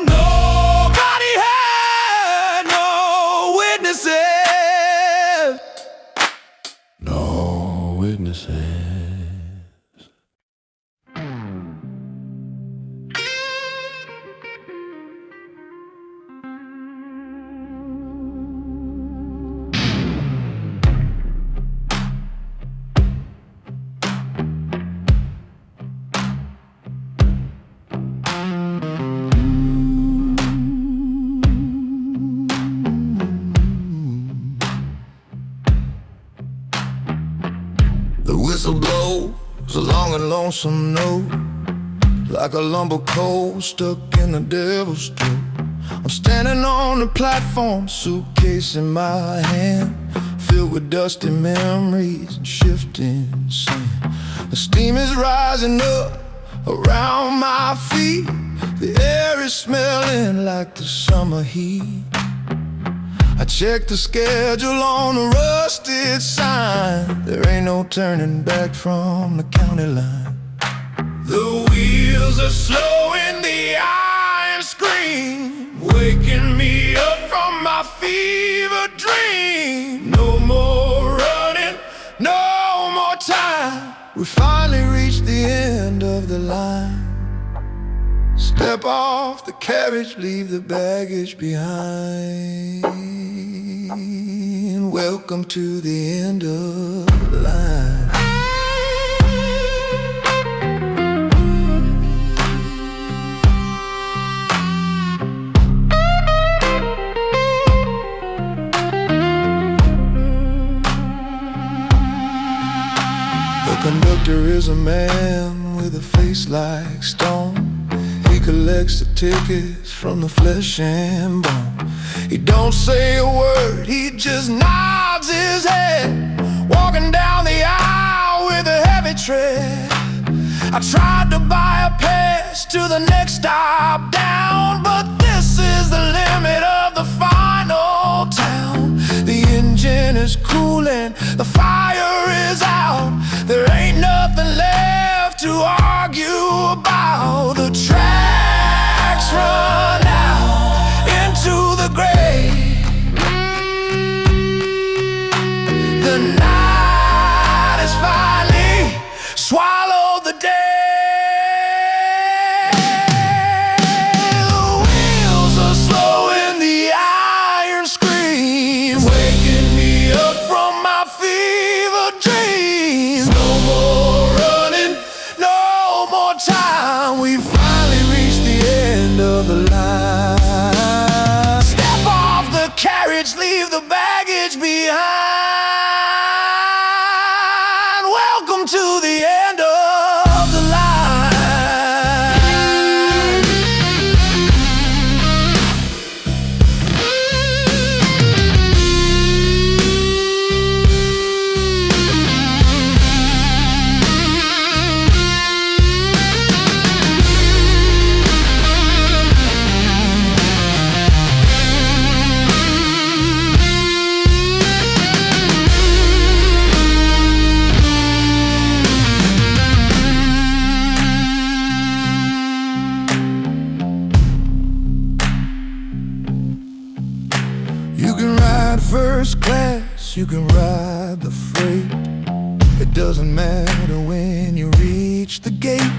nobody had, no witnesses. No witnesses. The whistle blows a long and lonesome note, like a lumber coal stuck in the devil's throat. I'm standing on the platform, suitcase in my hand, filled with dusty memories and shifting sand. The steam is rising up around my feet. The air is smelling like the summer heat. I checked the schedule on the rusted sign. There ain't no turning back from the county line. The wheels are slowing, the iron scream, waking me up from my fever dream. scream. No more running, no more time. We finally reached the end of the line. Step off the carriage, leave the baggage behind. Welcome to the end of the line. The conductor is a man with a face like stone. He collects the tickets from the flesh and bone. He don't say a word, he just nods his head, walking down the aisle with a heavy tread. I tried to buy a pass to the next stop down, but this is the limit of the final town. The engine is cooling, the fire is out. There ain't nothing left to argue about. The tracks run out into the grave. The night has finally swallowed the day. The wheels are slow and the iron scream, waking me up from my fever dreams. No more running, no more time. We finally reached the end of the line. Step off the carriage, leave the baggage behind. Welcome to the end of the line. You can ride first class, you can ride the freight. It doesn't matter when you reach the gate.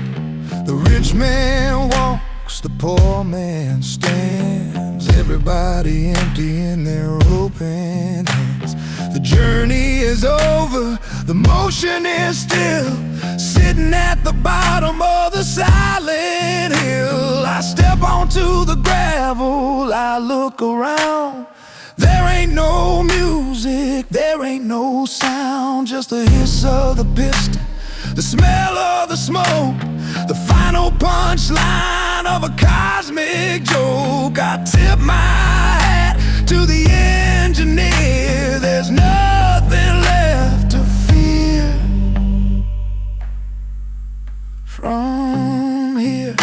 The rich man walks, the poor man stands. Everybody emptying their open hands. The journey is over, the motion is still. Sitting at the bottom of the silent hill, I step onto the gravel, I look around. There ain't no music, there ain't no sound, just the hiss of the piston, the smell of the smoke, the final punchline of a cosmic joke. I tip my hat to the engineer. There's nothing left to fear from here.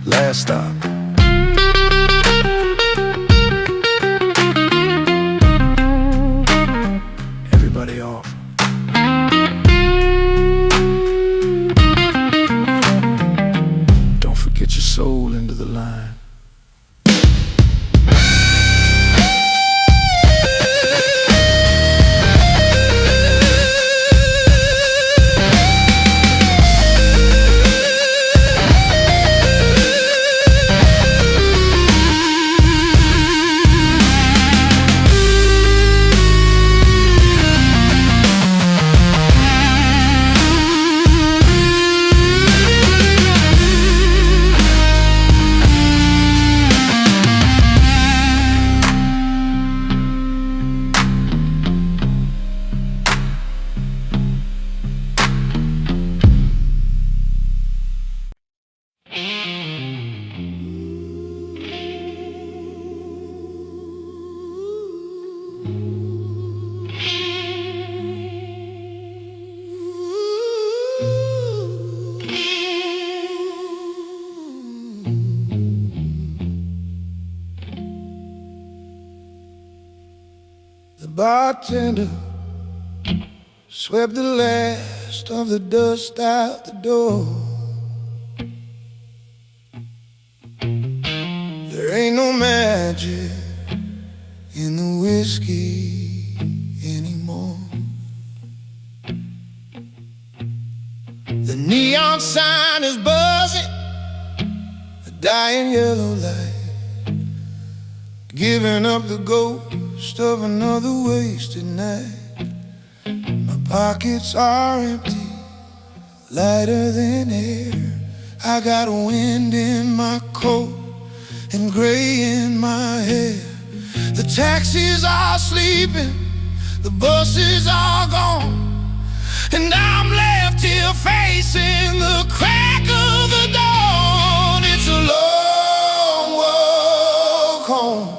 Last stop. Everybody off. Don't forget your soul into the line. bartender swept the last of the dust out the door. There ain't no magic in the whiskey anymore. The neon sign is buzzing, a dying yellow light, giving up the ghost of another wasted night. My pockets are empty, lighter than air. I got wind in my coat and gray in my hair. The taxis are sleeping, the buses are gone, and I'm left here facing the crack of the dawn. It's a long walk home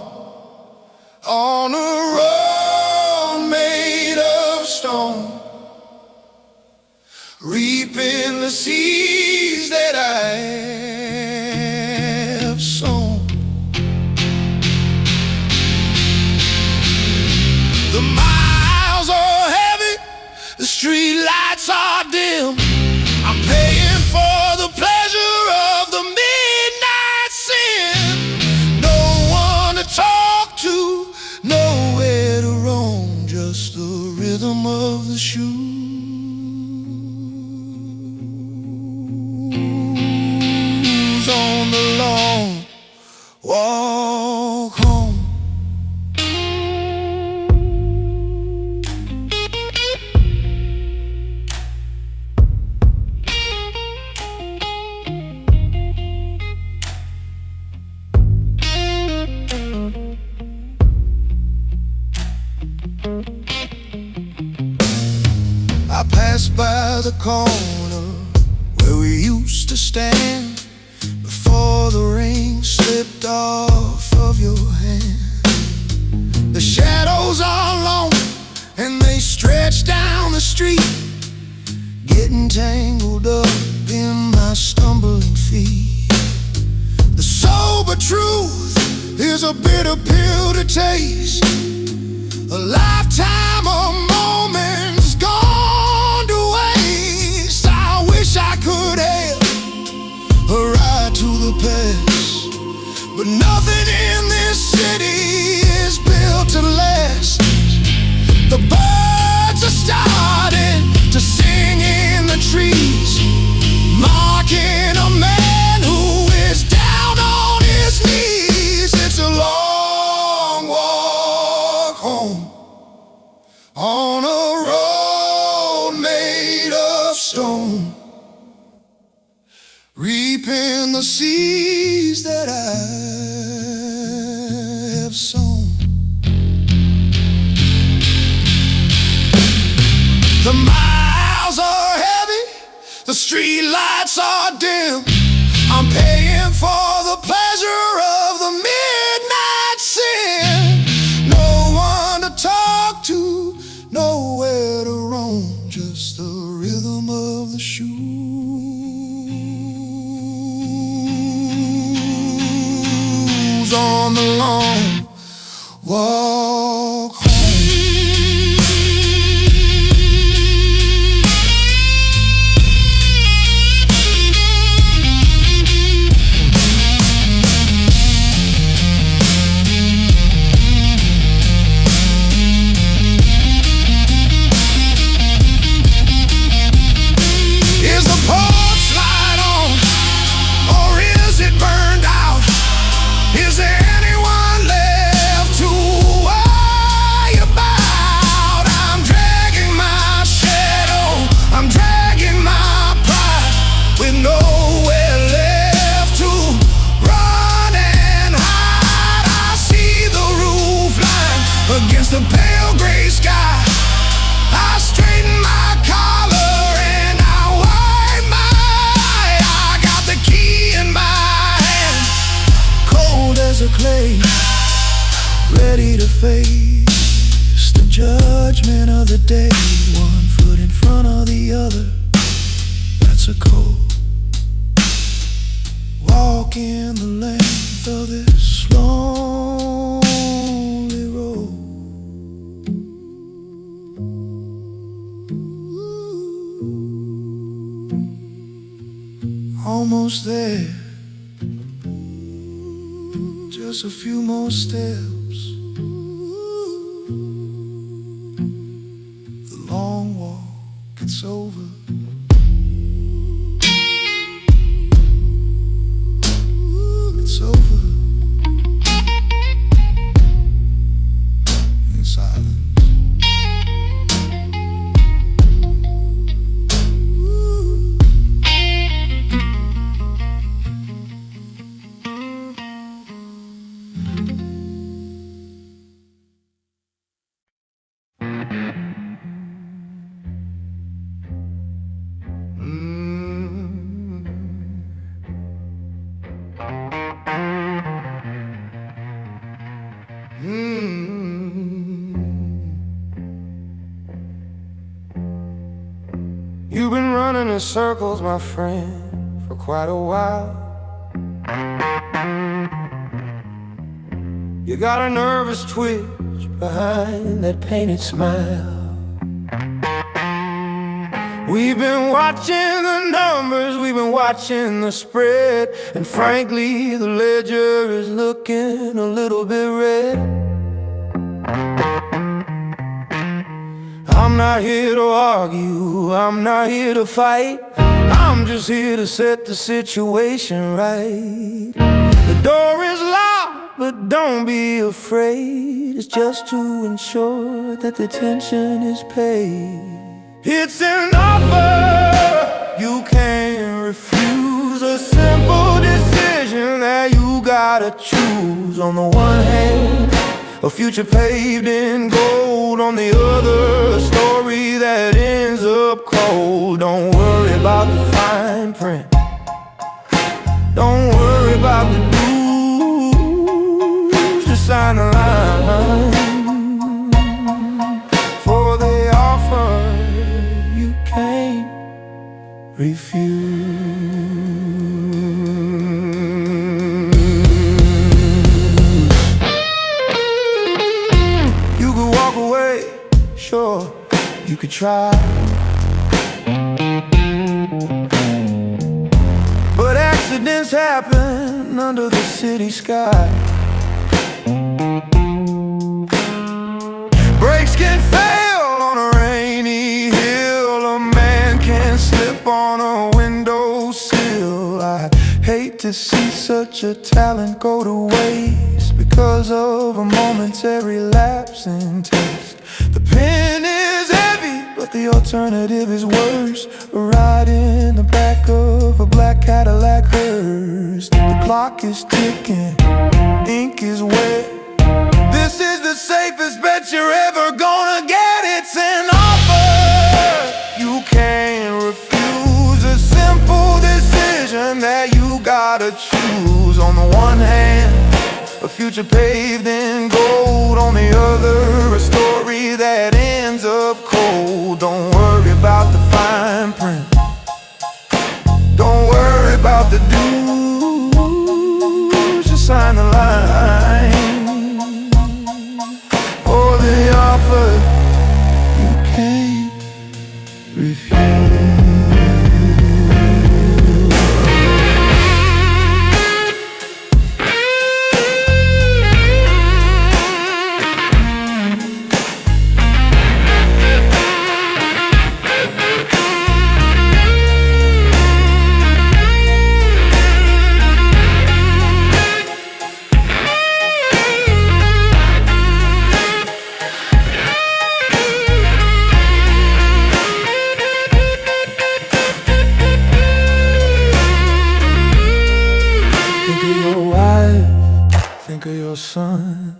on a road made of stone, reaping the seeds that I have sown. The miles are heavy, the street lights are dim. I'm paying for the pleasure of the midnight sin. No one to talk to, nowhere to roam, just the rhythm of the shoes on the long walk home. I passed by the corner where we used to stand before the ring slipped off of your hand. The shadows are long and they stretch down the street, getting tangled up in my stumbling feet. The sober truth is a bitter pill to taste, a lifetime of moments gone to waste. I wish I could have a ride to the past, but nothing in this city is built to last. The birds are starting to sing in the trees, marking a man who is down on his knees. It's a long walk home on a road made of stone, reaping the seeds that I have sown. The miles are heavy, the street lights are dim. I'm paying for the pleasure of the midnight sin. No one to talk to, nowhere to roam, just the rhythm of the shoes on the long walk home. Is the porch light on, or is it burned out? Is there anyone left to worry about? I'm dragging my shadow, I'm dragging my pride, with nowhere left to run and hide. I see the roof line against the pale gray sky. I straighten my collar and I wipe my eye. I got the key in my hand, cold as a clay, ready to face the judgment of the day. One foot in front of the other, that's a code. Walking the length of this lonely road. Almost there, just a few more steps. The long walk, it's over. It's over. In silence. You've been running in circles, my friend, for quite a while. You got a nervous twitch behind that painted smile. We've been watching the numbers, we've been watching the spread, and frankly, the ledger is looking a little bit red. I'm not here to argue, I'm not here to fight. I'm just here to set the situation right. The door is locked, but don't be afraid. It's just to ensure that the tension is paid. It's an offer you can't refuse, a simple decision that you gotta choose. On the one hand, a future paved in gold. On the other, a story that ends up cold. Don't worry about the fine print, don't worry about the dues. Just sign the line for the offer you can't refuse. Sure, you could try, but accidents happen under the city sky. Brakes can fail on a rainy hill, a man can slip on a windowsill. I hate to see such a talent go to waste because of a momentary lapse in taste. The pen is heavy, but the alternative is worse. A ride in the back of a black Cadillac hearse. The clock is ticking, ink is wet. This is the safest bet you're ever gonna get. It's an offer you can't refuse, a simple decision that you gotta choose. On the one hand, a future paved in gold. On the other, a story that ends up cold. Don't worry about the fine print, don't worry about the dues. Just sign the line for the offer you can't refuse. Think of your son.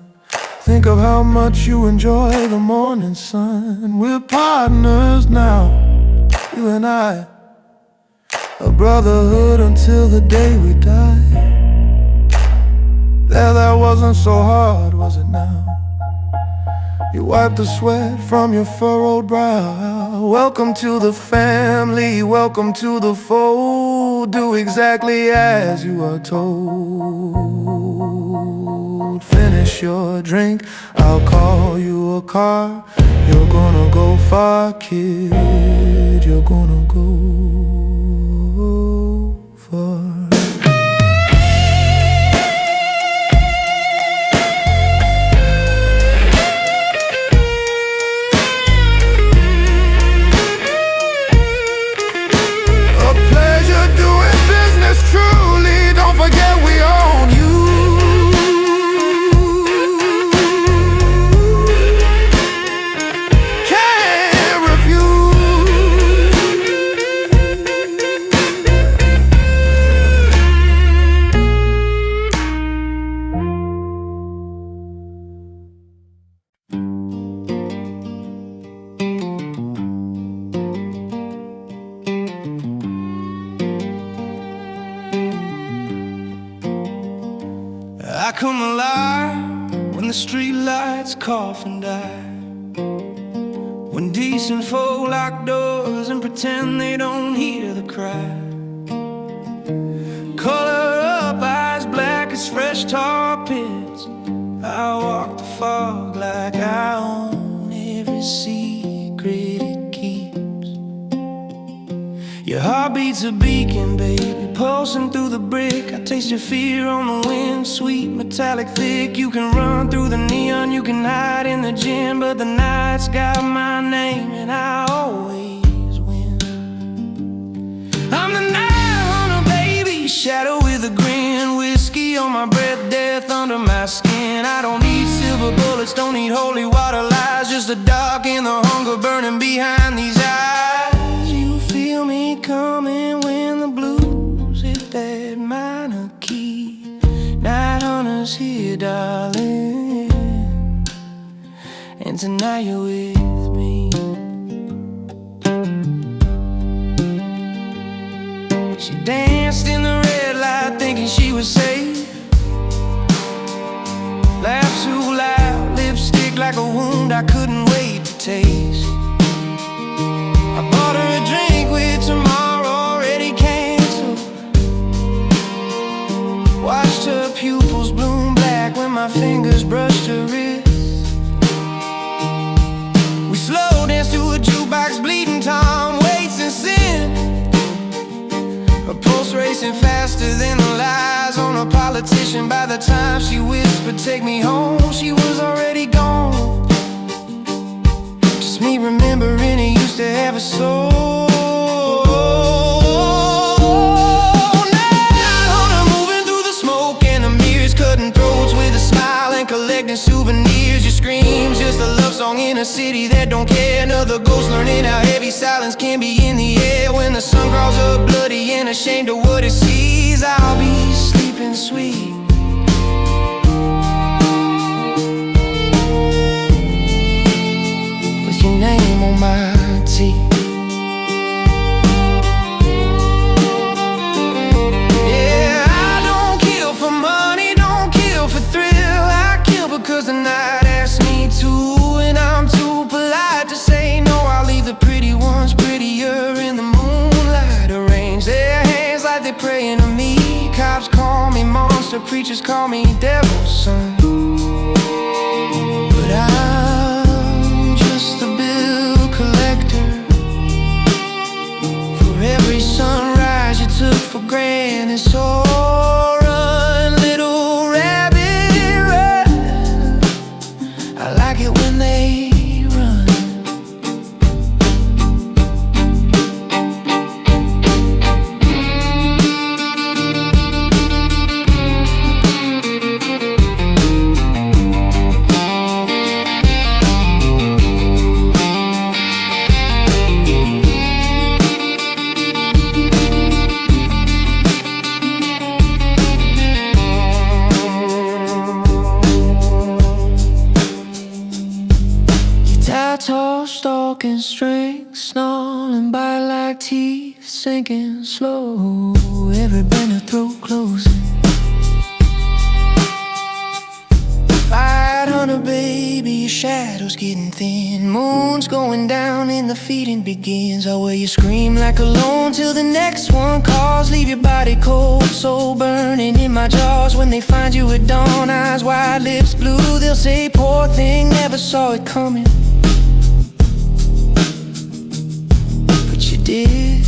Think of how much you enjoy the morning sun. We're partners now, you and I, a brotherhood until the day we die. There, that wasn't so hard, was it now? You wiped the sweat from your furrowed brow. Welcome to the family, welcome to the fold. Do exactly as you are told. Finish your drink, I'll call you a car. You're gonna go far, kid, you're gonna go far. come alive when the street lights cough and die. When decent folk lock doors and pretend they don't hear the cry. Color up, eyes black as fresh tar pits. I walk the fog like I own every secret it keeps. Your heartbeat's a beacon, baby, pulsing through the brick. I taste your fear on the wind, sweet, metallic, thick. You can run through the neon, you can hide in the gin, but the night's got my name and I always win. I'm the night hunter, baby, shadow with a grin. Whiskey on my breath, death under my skin. I don't need silver bullets, don't need holy water lies. Just the dark and the hunger burning behind these eyes. You feel me coming when the blues hit that minor key. Night hunters here, darling, and tonight you're with me. She danced in the red light thinking she was safe. Laughed too loud, lipstick like a wound I couldn't wait to taste. I bought her a drink with tomorrow already canceled. Watched her pupils bloom black when my fingers brushed her wrist. We slow danced to a jukebox, bleeding Tom Waits and sin. Her pulse racing faster than the lies on a politician. By the time she whispered, "Take me home," she was already gone. Just me remembering it used to have a soul. Night hunter moving through the smoke and the mirrors, cutting throats with a smile and collecting souvenirs. Your screams, just a love song in a city that don't care. Another ghost learning how heavy silence can be in the air. When the sun crawls up bloody and ashamed of what it sees, I'll be sleeping sweet with your name on my teeth. Yeah, I don't kill for money, don't kill for thrill. I kill because the night asked me to, and I'm too polite to say no. I'll leave the pretty ones prettier in the moonlight. Arrange their hands like they're praying to me. Cops call me monster, preachers call me devil's son, but I'm just a bill collector for every sunrise you took for granted. So run, little rabbit, run. I like it when they run. Tall, stalking strings, snarling by like teeth, sinking slow. Every bend her throat closing. 500, baby, your shadow's getting thin. Moon's going down and the feeding begins. Oh, where you scream like alone till the next one calls. Leave your body cold, soul burning in my jaws. When they find you at dawn, eyes wide, lips blue, they'll say, "Poor thing, never saw it coming." But you did.